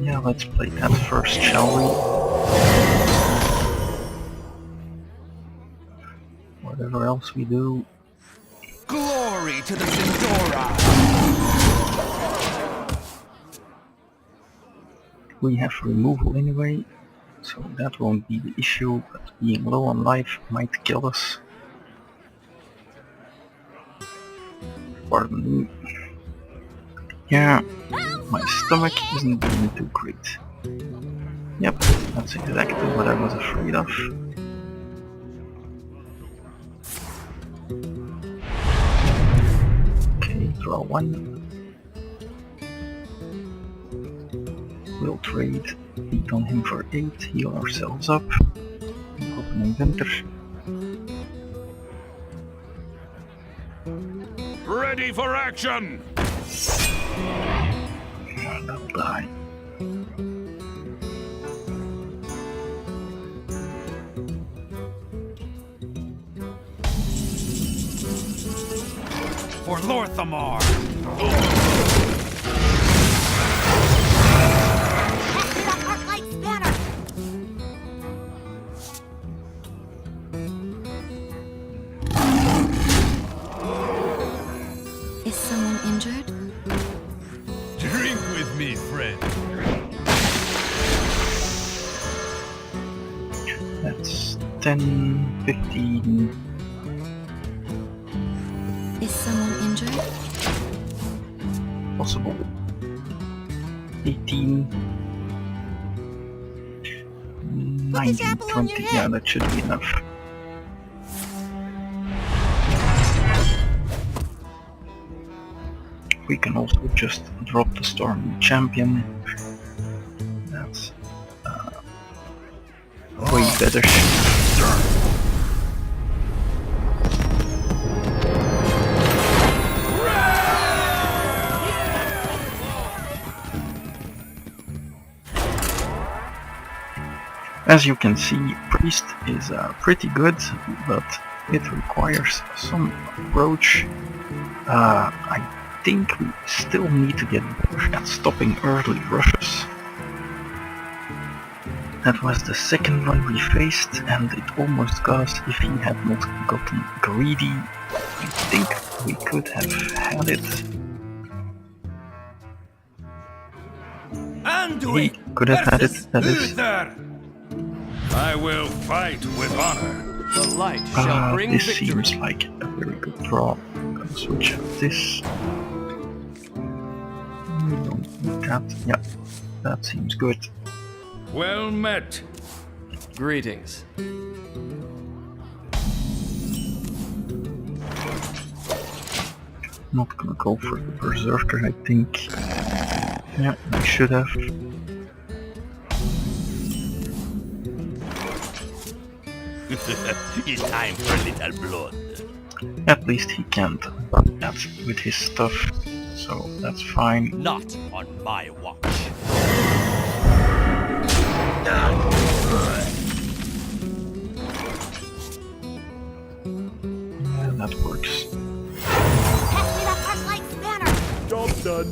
S1: Yeah, let's play that first, shall we? Whatever else we do.
S2: Glory to the Sindora!
S1: We have removal anyway, so that won't be the issue, but being low on life might kill us. Pardon me. Yeah, my stomach isn't doing too great. Yep, that's exactly what I was afraid of. Okay, draw one. We'll trade, beat on him for 8, heal ourselves up. Open inventor.
S5: Ready for action!
S1: That'll die.
S2: For Lorthamar!
S4: Pass me that arc-light spanner.
S3: Is someone injured?
S5: Drink with me, friend.
S1: That's 10, 15.
S3: Is someone injured?
S1: Possible. 18. 19,
S4: apple on
S1: 20.
S4: your
S1: Yeah,
S4: head.
S1: that should be enough. We can also just drop the Stormy Champion. That's way better. As you can see, Priest is pretty good, but it requires some approach. I think we still need to get better at stopping early rushes. That was the second one we faced, and it almost got us if he had not gotten greedy. I think we could have had it. He could have had it, that is.
S5: I will fight with honor.
S2: The light shall bring
S1: This
S2: victory.
S1: seems like a very good draw. I'll switch out this. We don't need that. Yeah, that seems good.
S5: Well met.
S2: Greetings.
S1: Not gonna go for the Berserker, I think. Yeah, I should have.
S6: It's time for a little blood.
S1: At least he can't bug that with his stuff, so that's fine.
S6: Not on my watch.
S1: Yeah, that works.
S4: Pass me that Arclight's banner!
S5: Job done.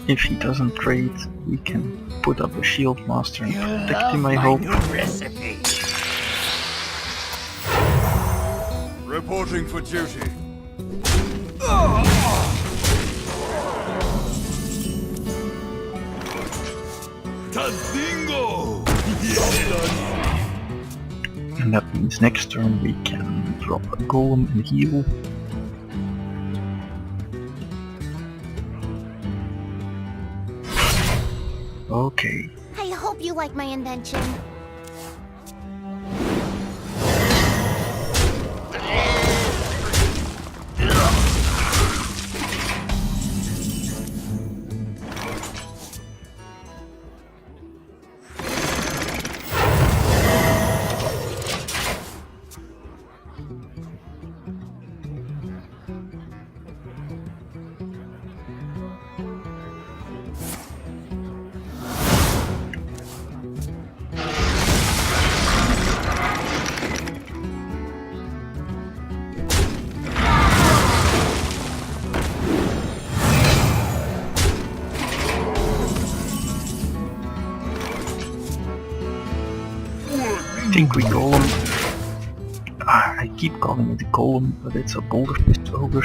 S1: If he doesn't trade, we can put up a Shield Master and protect him, I hope.
S6: Recipe.
S5: Reporting for duty. Tadingo!
S1: And that means next turn we can drop a Golem and heal. Okay.
S4: I hope you like my invention.
S1: I think we Golem. I keep calling it a Golem, but it's a Boulder Fist Ogre.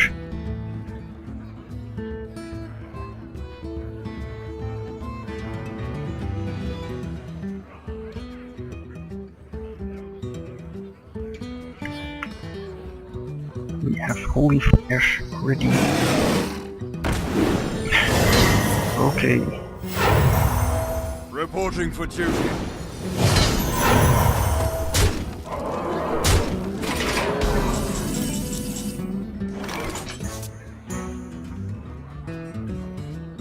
S1: We have Holy Fires ready. Okay.
S5: Reporting for duty.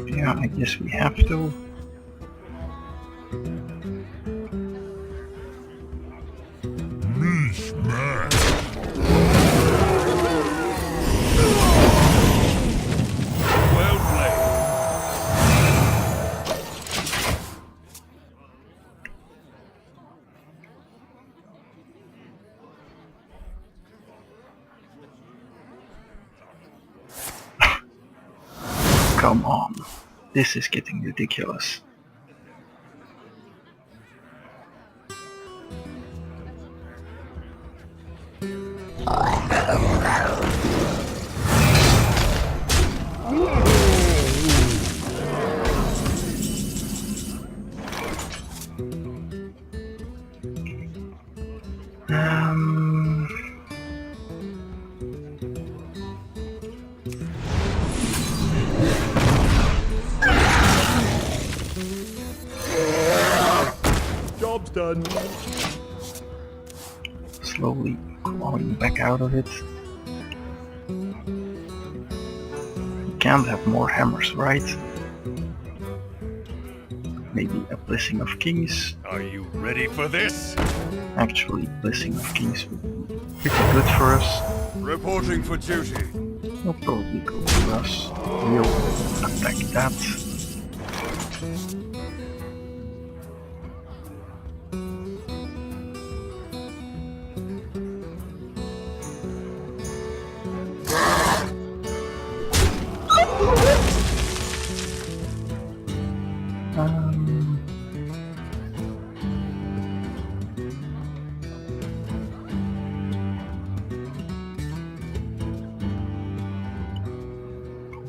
S1: Yeah, I guess we have to.
S5: Well played.
S1: Come on. This is getting ridiculous.
S5: Job's done.
S1: Slowly crawling back out of it. We can't have more hammers, right? Maybe a Blessing of Kings.
S5: Are you ready for this?
S1: Actually, Blessing of Kings would be pretty good for us.
S5: Reporting for duty.
S1: We'll probably go for us. We'll attack that.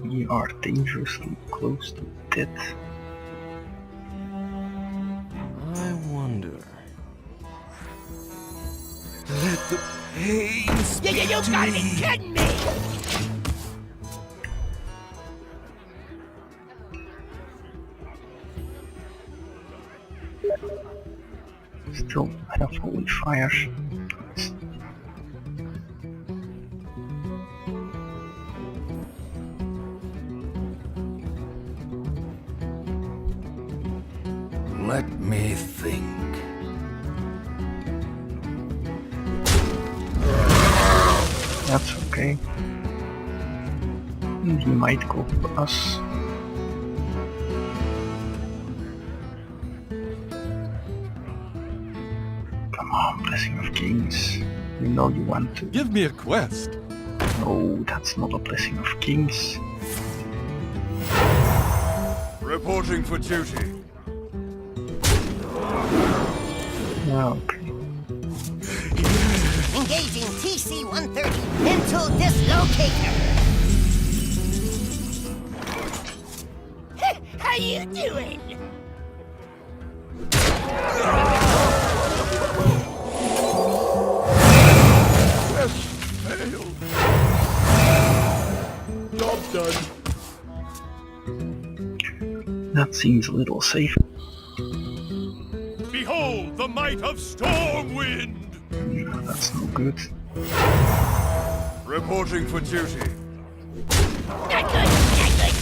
S1: We are dangerously close to death.
S2: I wonder. Let the pain speak
S6: You
S2: to
S6: gotta be
S2: me.
S6: kidding me!
S1: Still have holy fires.
S8: Let me think.
S1: That's okay. And he might go for us. Come on, Blessing of Kings. You know you want to.
S5: Give me a quest.
S1: No, that's not a Blessing of Kings.
S5: Reporting for duty.
S1: Okay.
S4: Engaging TC-130 into dislocator.
S6: How you doing?
S5: Quest failed. Job done.
S1: That seems a little safer.
S5: Behold the might of Stormwind!
S1: Yeah, that's no good.
S5: Reporting for duty.
S6: Not good, not good.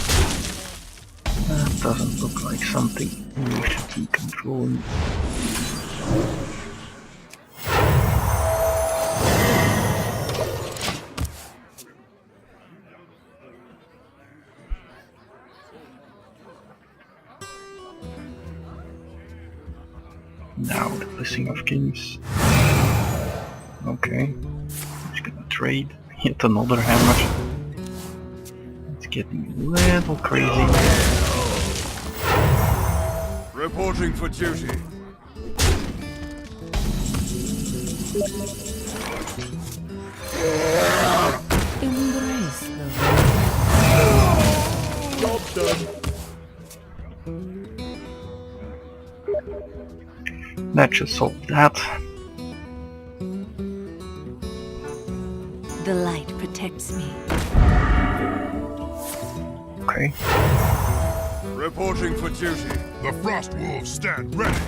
S1: That doesn't look like something you should be controlling. Now the Blessing of Kings. Okay. He's gonna trade. Hit another hammer. It's getting a little crazy.
S5: Reporting for duty.
S3: Embrace the
S5: Job done.
S1: That should solve that.
S3: The light protects me.
S1: Okay.
S5: Reporting for duty.
S8: The Frost Wolves stand ready.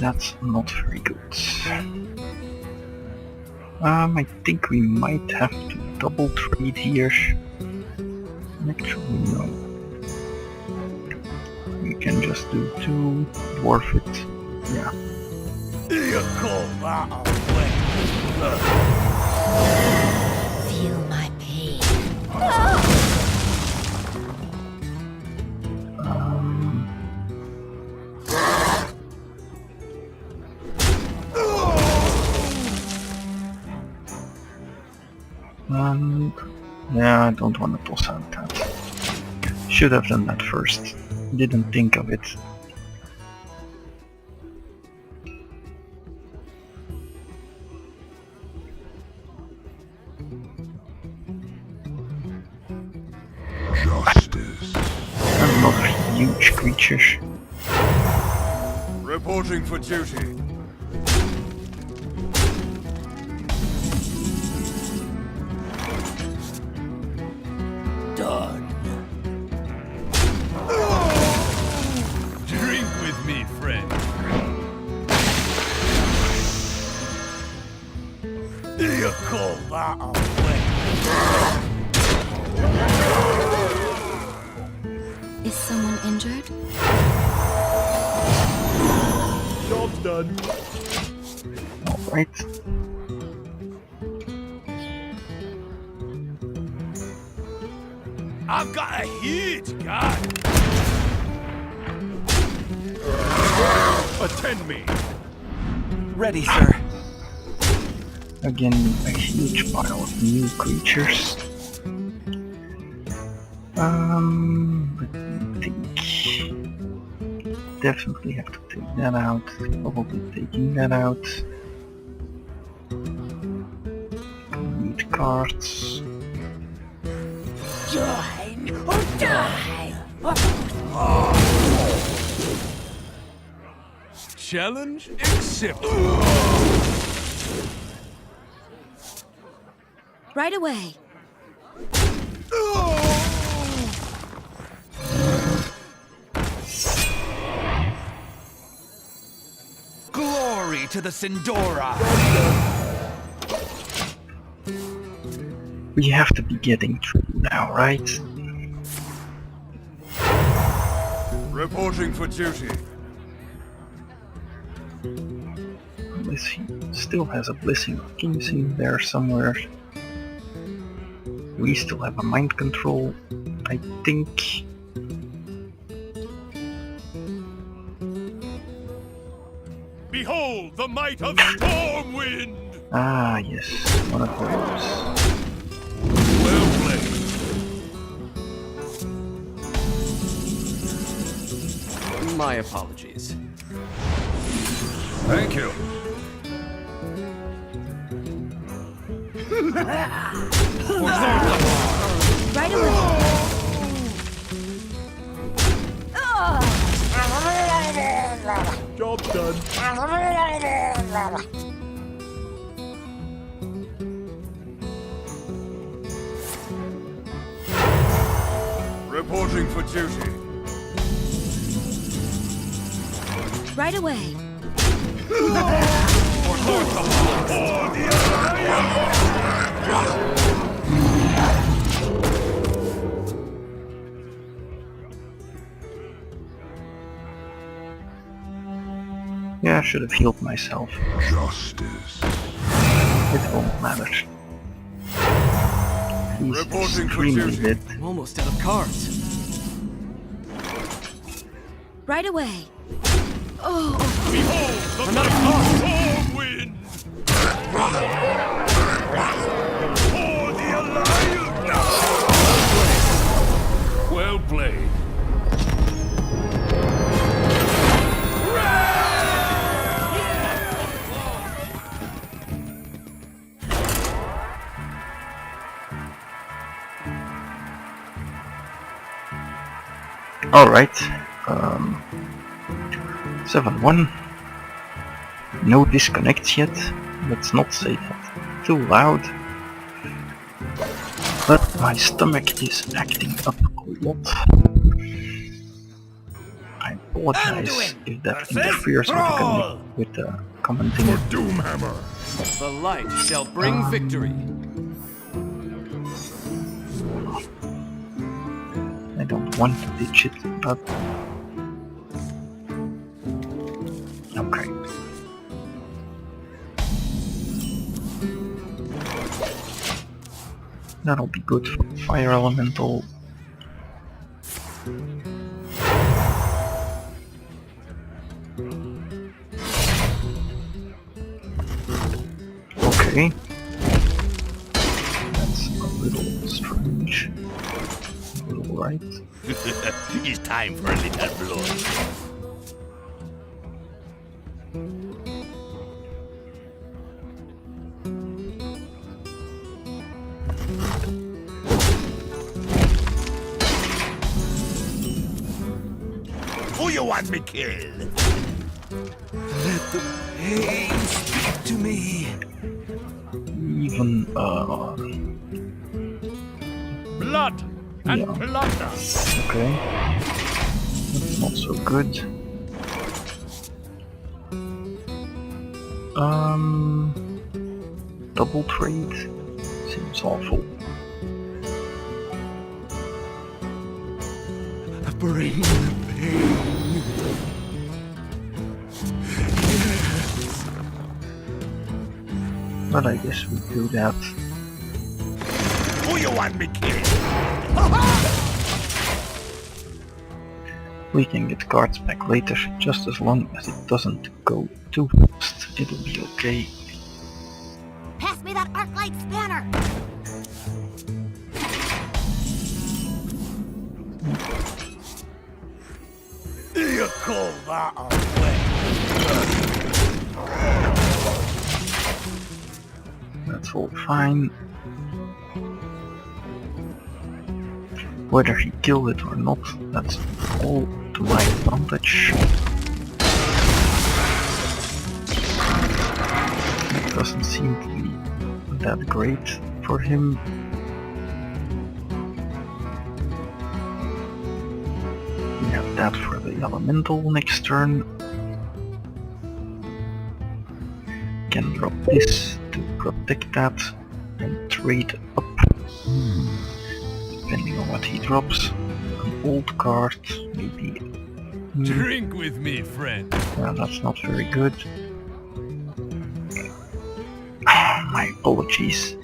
S1: That's not very good. I think we might have to double trade here. Actually, no. We can just do 2, dwarf it. Yeah.
S6: You call that away.
S4: Feel my pain.
S1: Yeah, I don't want to toss out that. Should have done that first. Didn't think of it.
S8: Justice.
S1: Another huge creature.
S5: Reporting for duty.
S6: Done.
S2: Drink with me, friend.
S6: You call that away.
S3: Is someone injured?
S5: done.
S1: Alright.
S6: I've got a huge gun.
S5: Attend me.
S2: Ready, sir.
S1: Again, a huge pile of new creatures. Let me think. Definitely have to take that out. Probably taking that out. Need cards.
S6: Join or die.
S2: Challenge accepted.
S4: Right away.
S2: Glory to the Sindora.
S1: We have to be getting through now, right?
S5: Reporting for duty.
S1: Unless he still has a Blessing of Kings in there somewhere. We still have a mind control, I think.
S5: Behold the might of Stormwind!
S1: Ah, yes, one of those.
S5: Well played.
S2: My apologies.
S5: Thank you.
S4: Right away.
S5: Job done. Reporting for duty.
S4: Right away.
S1: Yeah, I should have healed myself.
S8: Justice.
S1: It won't matter. He's
S5: Reporting for
S1: extremely
S5: duty.
S1: dead.
S2: I'm almost out of cards.
S4: Right away.
S5: Behold the might of Stormwind! For the Alliance! Well played.
S1: Alright. 7-1. No disconnects yet. Let's not say that too loud. But my stomach is acting up a lot. I apologize if that interferes with the commenting.
S8: Doomhammer.
S2: The light shall bring victory.
S1: I don't want to ditch it, but... Okay. That'll be good for Fire Elemental. Okay. That's a little strange. A little right.
S6: It's time for a little blood. Who you want me killed?
S2: Hey, speak to me.
S1: Even,
S5: Blood and
S1: Yeah.
S5: plunder!
S1: okay. That's not so good. Double trade seems awful.
S2: Bring the pain.
S1: But I guess we do that.
S6: Who you want me killed?
S1: We can get cards back later, just as long as it doesn't go too fast. It'll be okay.
S4: Pass me that arc-light spanner!
S6: You call that a way?
S1: That's all fine. Whether he killed it or not, that's all to my advantage. It doesn't seem to be that great for him. We have that for the elemental next turn. Can drop this to protect that and trade up. Depending on what he drops. An old card, maybe.
S5: Drink with me, friend.
S1: Well, that's not very good. My apologies.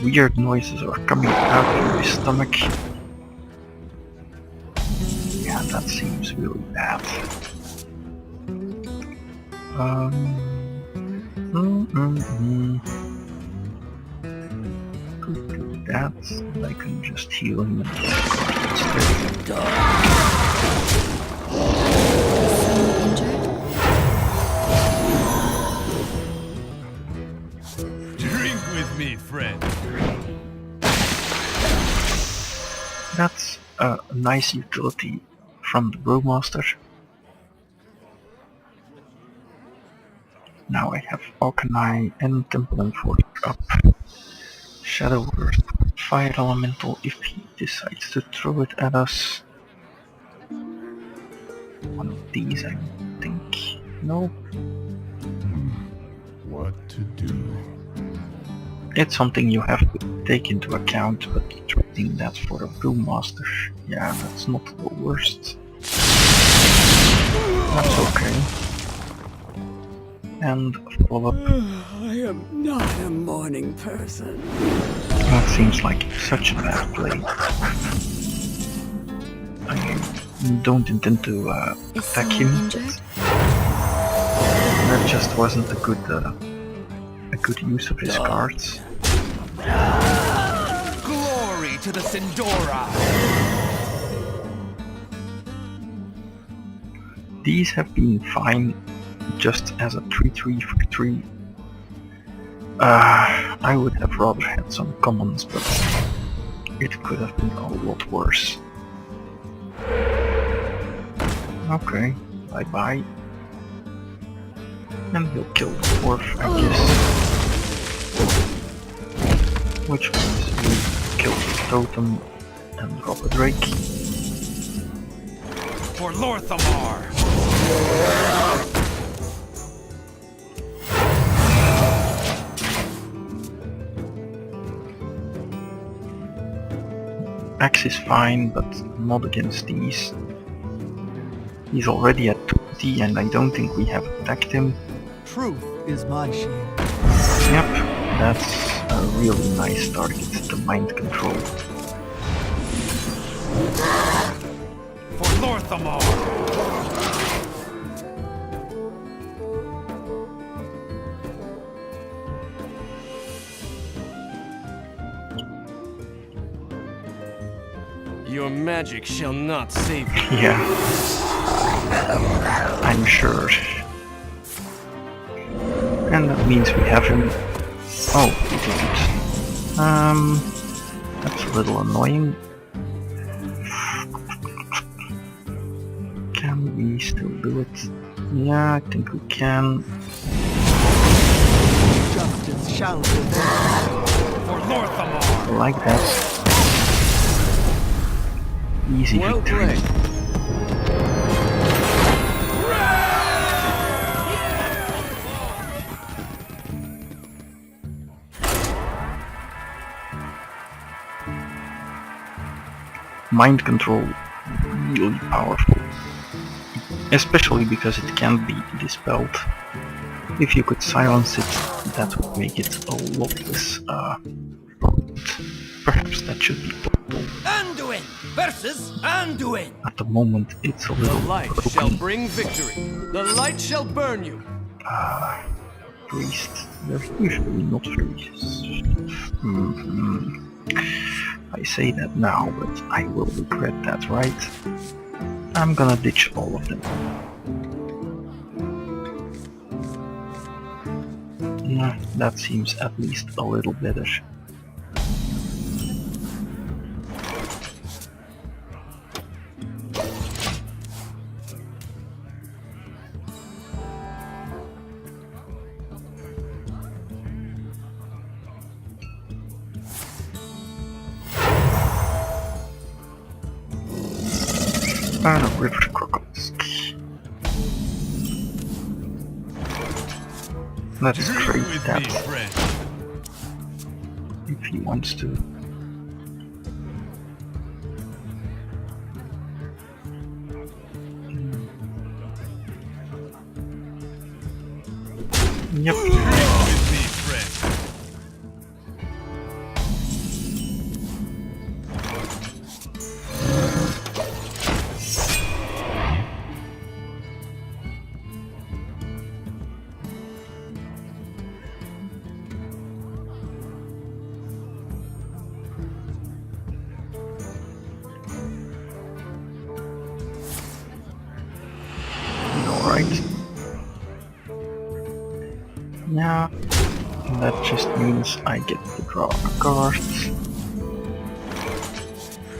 S1: Weird noises are coming out of his stomach. Yeah, that seems really bad. Could do that. I can just heal him and instead.
S5: Drink with me, friend.
S1: That's a nice utility from the Brewmaster. Now I have Alchemy and Temple Enforcer up. Shadow Earth, Fire Elemental if he decides to throw it at us. One of these, I think. No.
S8: What to do?
S1: It's something you have to take into account, but trading that for a Brewmaster, yeah, that's not the worst. That's okay. And follow up.
S3: I am not a morning person.
S1: That seems like such a bad play. I don't intend to attack him. That just wasn't a good use of his cards.
S2: Glory to the Sindora!
S1: These have been fine, just as a 3-3 for 3. I would have rather had some commons, but it could have been a lot worse. Okay, bye bye. And he'll kill the dwarf, I guess. Which means we kill the totem and drop a drake.
S2: For Lorthamar!
S1: Axe is fine, but not against these. He's already at 20 and I don't think we have attacked him.
S7: Truth is my shield.
S1: Yep, that's a really nice target, the mind control.
S2: For Lorthamar! Your magic shall not save you.
S1: Yeah, I'm sure. And that means we have him. Oh, we didn't. That's a little annoying. Can we still do it? Yeah, I think we can.
S7: Justice shall prevail.
S2: For Lorthamar!
S1: I like that. Easy
S2: Well
S1: victory.
S2: played.
S1: Mind control, really powerful. Especially because it can't be dispelled. If you could silence it, that would make it a lot less potent. Perhaps that should be possible.
S6: Anduin versus Anduin.
S1: At the moment, it's a
S2: The
S1: little
S2: light
S1: broken.
S2: shall bring victory. The light shall burn you.
S1: Priest. They're usually not very... I say that now, but I will regret that, right? I'm gonna ditch all of them. Yeah, that seems at least a little better. And a river crocodiles. Let us trade
S5: With
S1: that
S5: me, friend.
S1: if he wants to. Yep.
S5: With me, friend.
S1: Alright. Yeah. That just means I get to draw a card.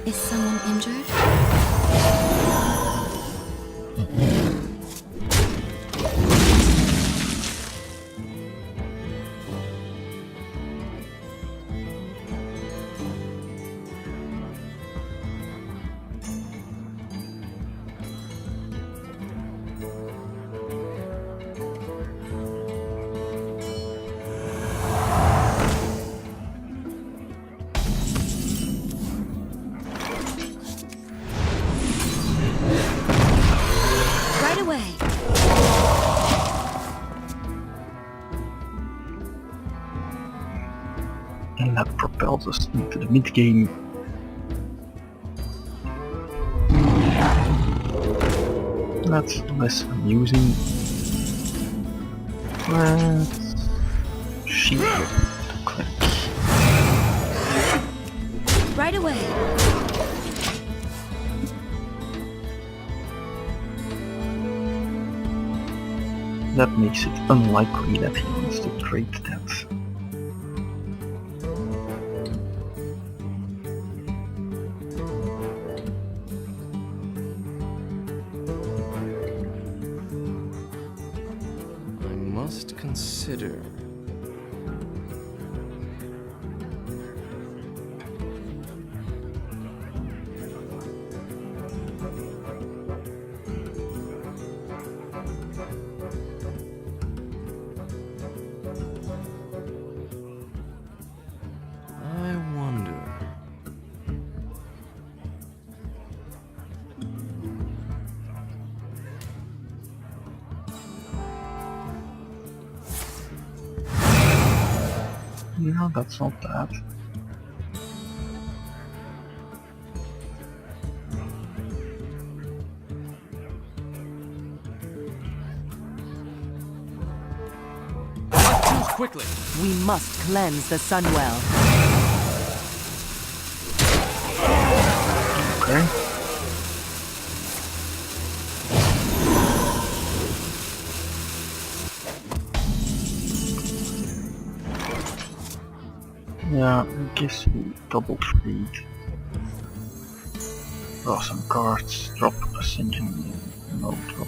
S4: Is someone injured? Right away.
S1: And that propels us into the mid game. That's less amusing. Let's sheep the click.
S4: Right away.
S1: That makes it unlikely that he wants to trade that.
S2: I must consider. I wonder.
S1: No, that's not bad.
S2: Must choose quickly.
S7: We must cleanse the Sunwell.
S1: Okay. Yeah, I guess we double trade. Draw some cards, drop Ascension, no, drop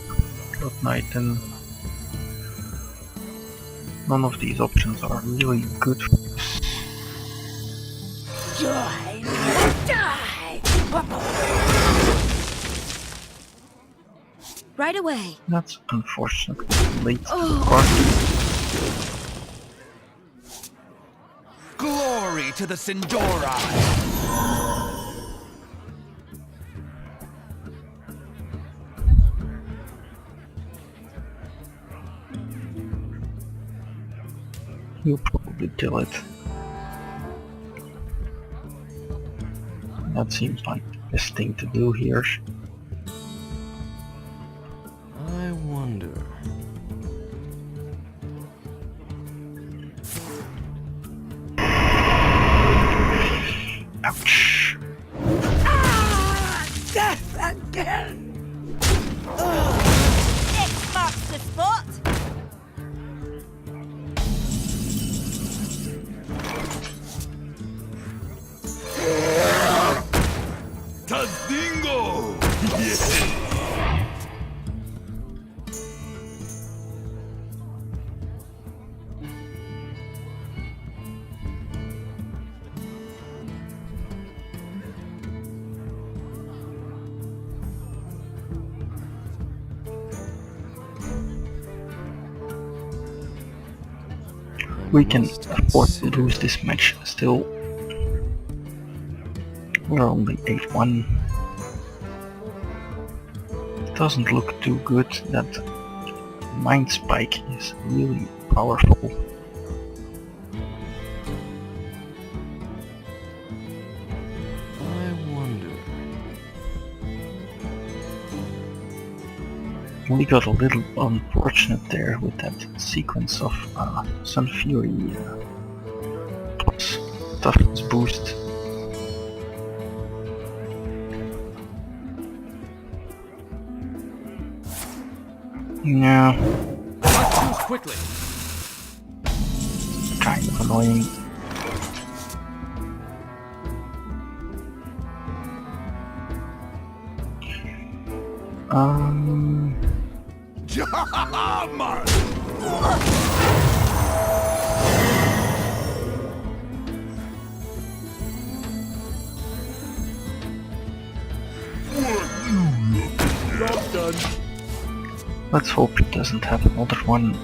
S1: Knight, and none of these options are really good for us.
S3: Die! Die!
S4: Right away.
S1: That's unfortunately late to the party.
S6: Glory to the Sindora.
S1: You'll probably kill it. That seems like the best thing to do here.
S2: I wonder.
S1: Ouch.
S3: Death again!
S4: X marks the spot.
S5: Tazdingo!
S1: We can afford to lose this match still. We're only 8-1. It doesn't look too good. That Mind Spike is really powerful.
S2: I wonder.
S1: We got a little unfortunate there with that sequence of Sun Fury plus toughness boost. Yeah,
S2: Choose quickly.
S1: kind of annoying.
S5: Man!
S6: Job done.
S1: Let's hope he doesn't have another one.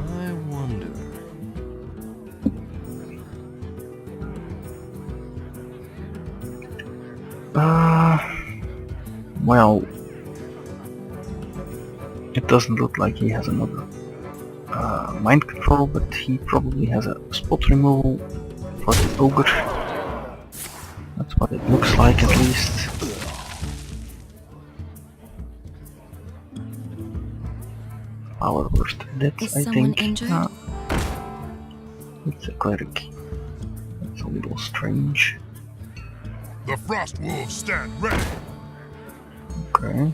S2: I wonder.
S1: Well, it doesn't look like he has another mind control, but he probably has a spot removal for the ogre. That's what it looks like, at least. Our worst death,
S4: Is
S1: I
S4: someone
S1: think.
S4: injured?
S1: It's a cleric. That's a little strange.
S8: The Frost Wolves stand ready.
S1: Okay.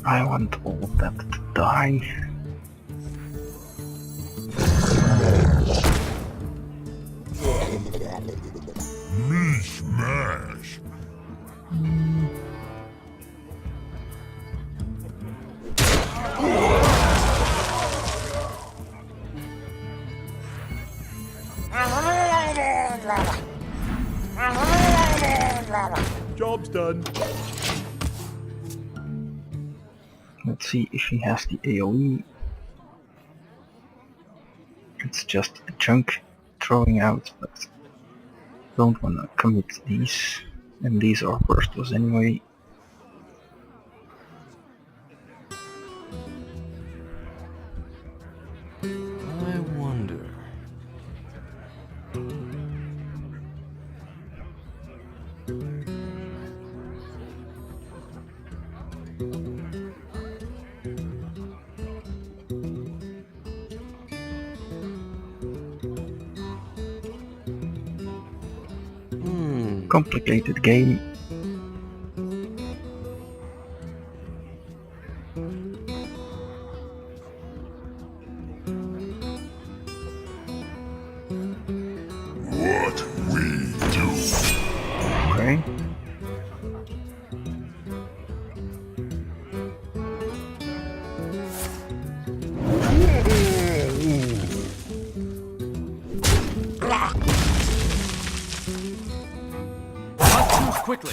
S1: I want all of that to die.
S8: Mishmash.
S6: Job's done.
S1: Let's see if he has the AoE. It's just a chunk throwing out, but don't wanna commit these. And these are worthless anyway.
S2: I wonder.
S1: Complicated game.
S8: What we do.
S1: Okay.
S2: quickly.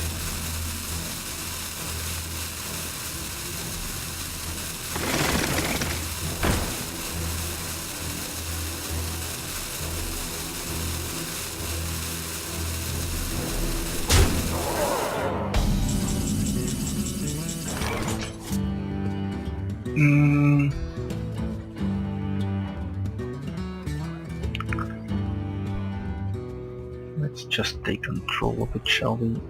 S1: Let's just take control of it, shall we?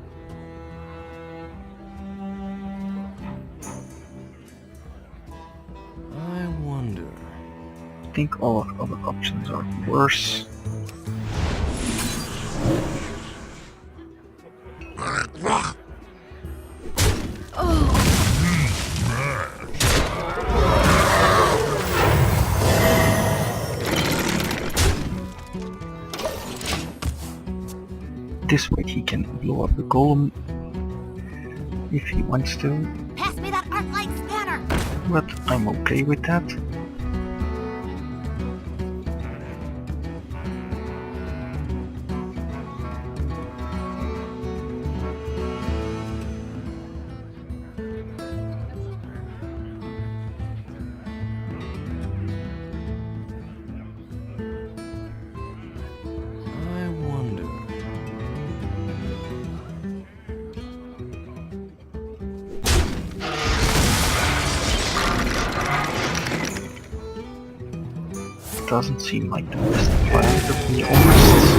S2: I wonder.
S1: I think all of other options are worse. This way he can blow up the golem if he wants to,
S4: Pass me that arc-light spanner!
S1: but I'm okay with that.
S2: I wonder.
S1: Doesn't seem like the best plan, to be honest.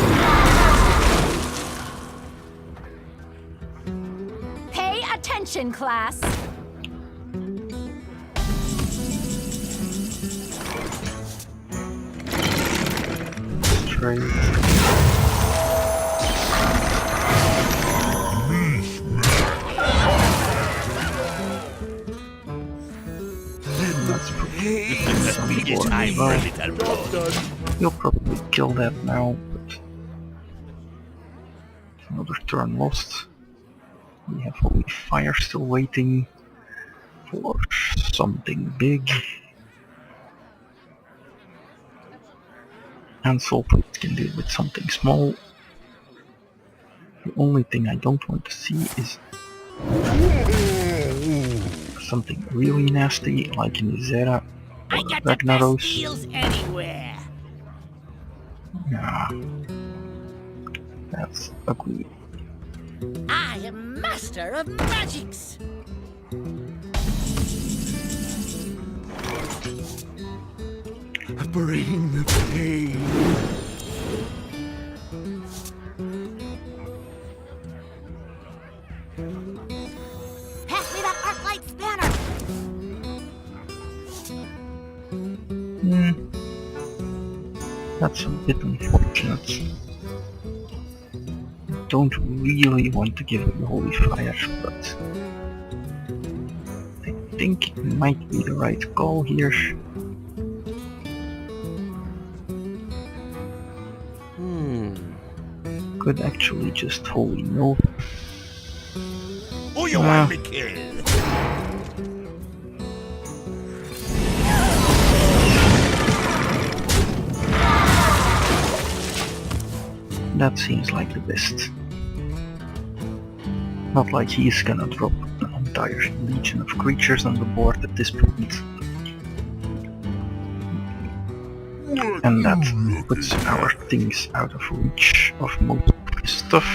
S4: Pay attention, class!
S1: Straight. That's probably some board as well. He'll probably kill that now, but another turn lost. We have Holy Fire still waiting for something big. And Soul Priest can deal with something small. The only thing I don't want to see is something really nasty, like in Zera or Ragnaros.
S6: anywhere.
S1: Yeah, that's ugly.
S6: I am master of magics. Bring the pain.
S4: Pass me that arc-light spanner!
S1: That's a bit unfortunate. Don't really want to give him the Holy Fire, but I think it might be the right call here. Could actually just Holy No.
S6: Who you want me kill?
S1: That seems like the best. Not like he's gonna drop an entire legion of creatures on the board at this point. And that puts our things out of reach of most of his stuff.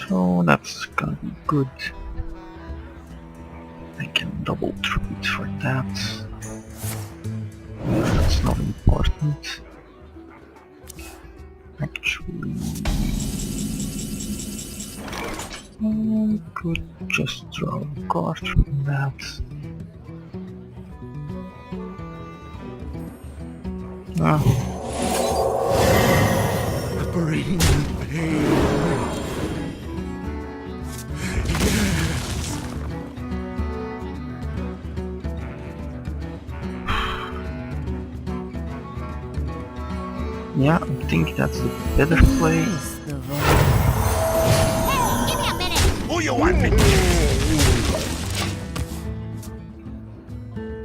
S1: So that's gonna be good. I can double trade for that. That's not important. Actually, I could just draw a card from that.
S6: Bring the pain.
S1: Yeah, I think that's the better play.
S4: Hey, give me a minute!
S6: Who you want me kill?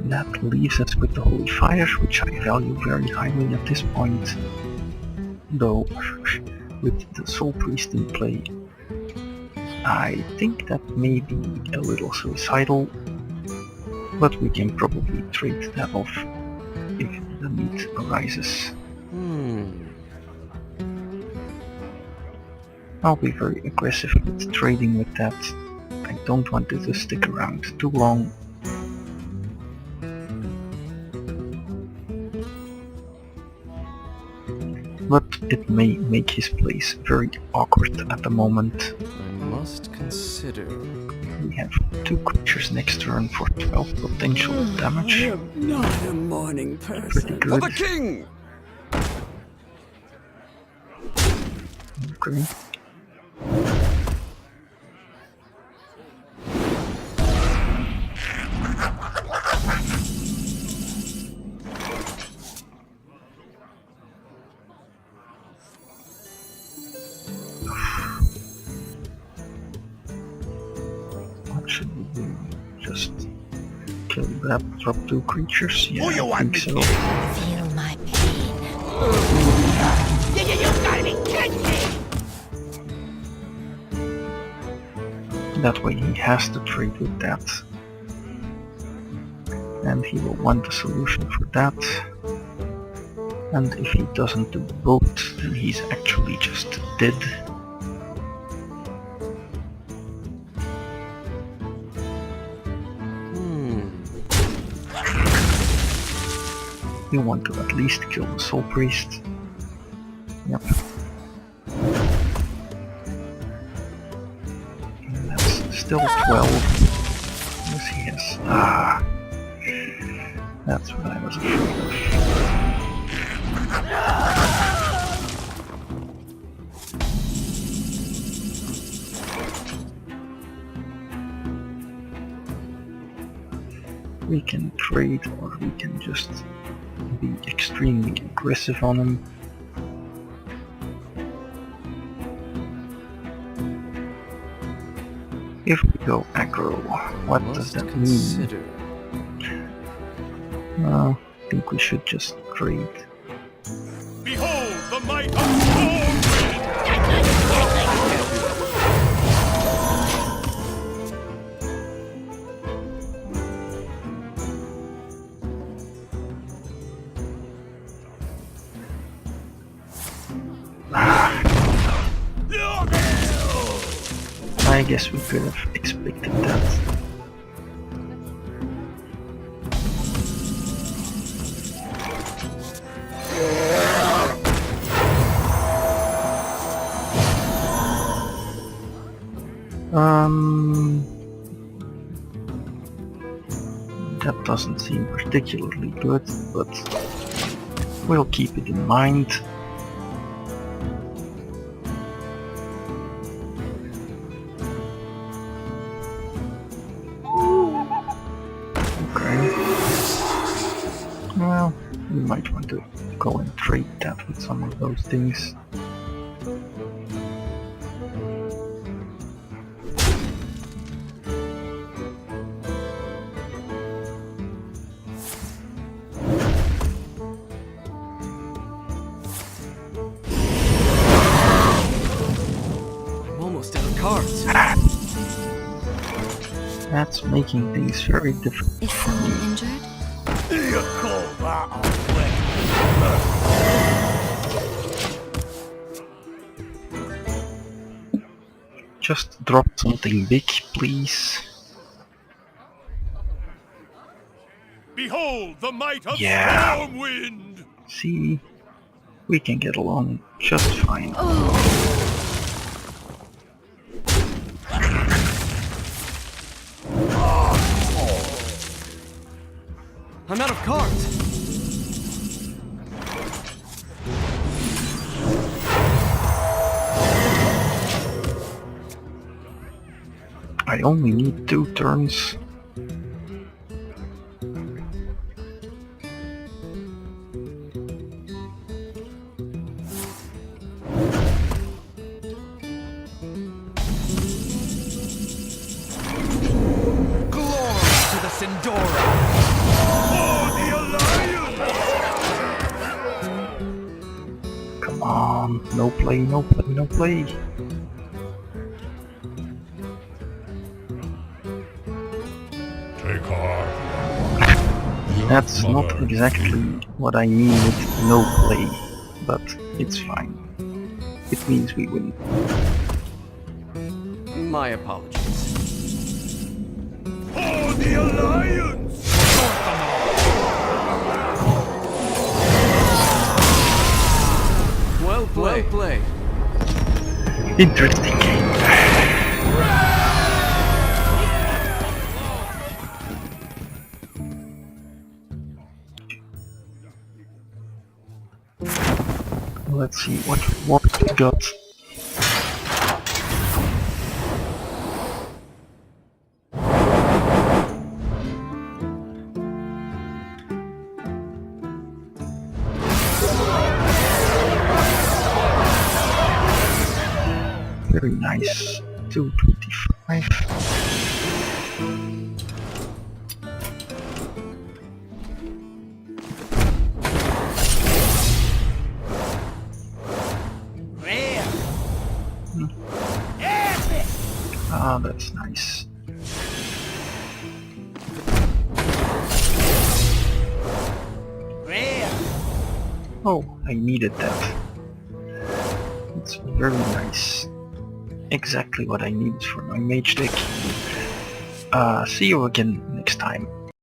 S1: That leaves us with the Holy Fire, which I value very highly at this point. Though, with the Soul Priest in play, I think that may be a little suicidal, but we can probably trade that off if the need arises. I'll be very aggressive with trading with that. I don't want it to stick around too long. But it may make his place very awkward at the moment.
S2: I must consider.
S1: We have 2 creatures next turn for 12 potential
S3: I
S1: damage.
S3: am not a morning
S1: Pretty
S3: person.
S2: For
S1: good.
S2: the king!
S1: Okay. What should we do? Just kill that, drop 2 creatures? Yeah,
S6: Who you
S1: I
S6: want
S1: think
S6: me
S1: so.
S4: Feel my pain. You gotta be kidding me!
S1: That way he has to trade with that. And he will want a solution for that. And if he doesn't do both, then he's actually just dead. You want to at least kill the Soul Priest. Yep. And that's still 12. Yes, he has. Ah. That's what I was afraid of. We can trade, or we can just be extremely aggressive on him. If we go aggro, what does that mean?
S2: Consider.
S1: I think we should just trade.
S5: Behold the might of Stormwind!
S1: I guess we could have expected that. That doesn't seem particularly good, but we'll keep it in mind. Okay. Well, we might want to go and trade that with some of those things.
S2: I'm almost out of cards.
S1: That's making things very difficult.
S4: Is someone injured?
S6: You call that a win?
S1: Just drop something big, please.
S5: Behold the might of
S1: Yeah.
S5: Stormwind!
S1: See, we can get along just fine.
S2: I'm out of cards.
S1: I only need 2 turns.
S2: Glory to the Sindora.
S1: Come on, no play, no play, no play. That's not exactly what I mean with no play, but it's fine. It means we win.
S2: My apologies.
S5: For the Alliance!
S2: Well played. Well played.
S1: Interesting game. Let's see what we got. Very nice. 225. Ah, that's nice. Oh, I needed that. It's very nice. Exactly what I needed for my mage deck. See you again next time.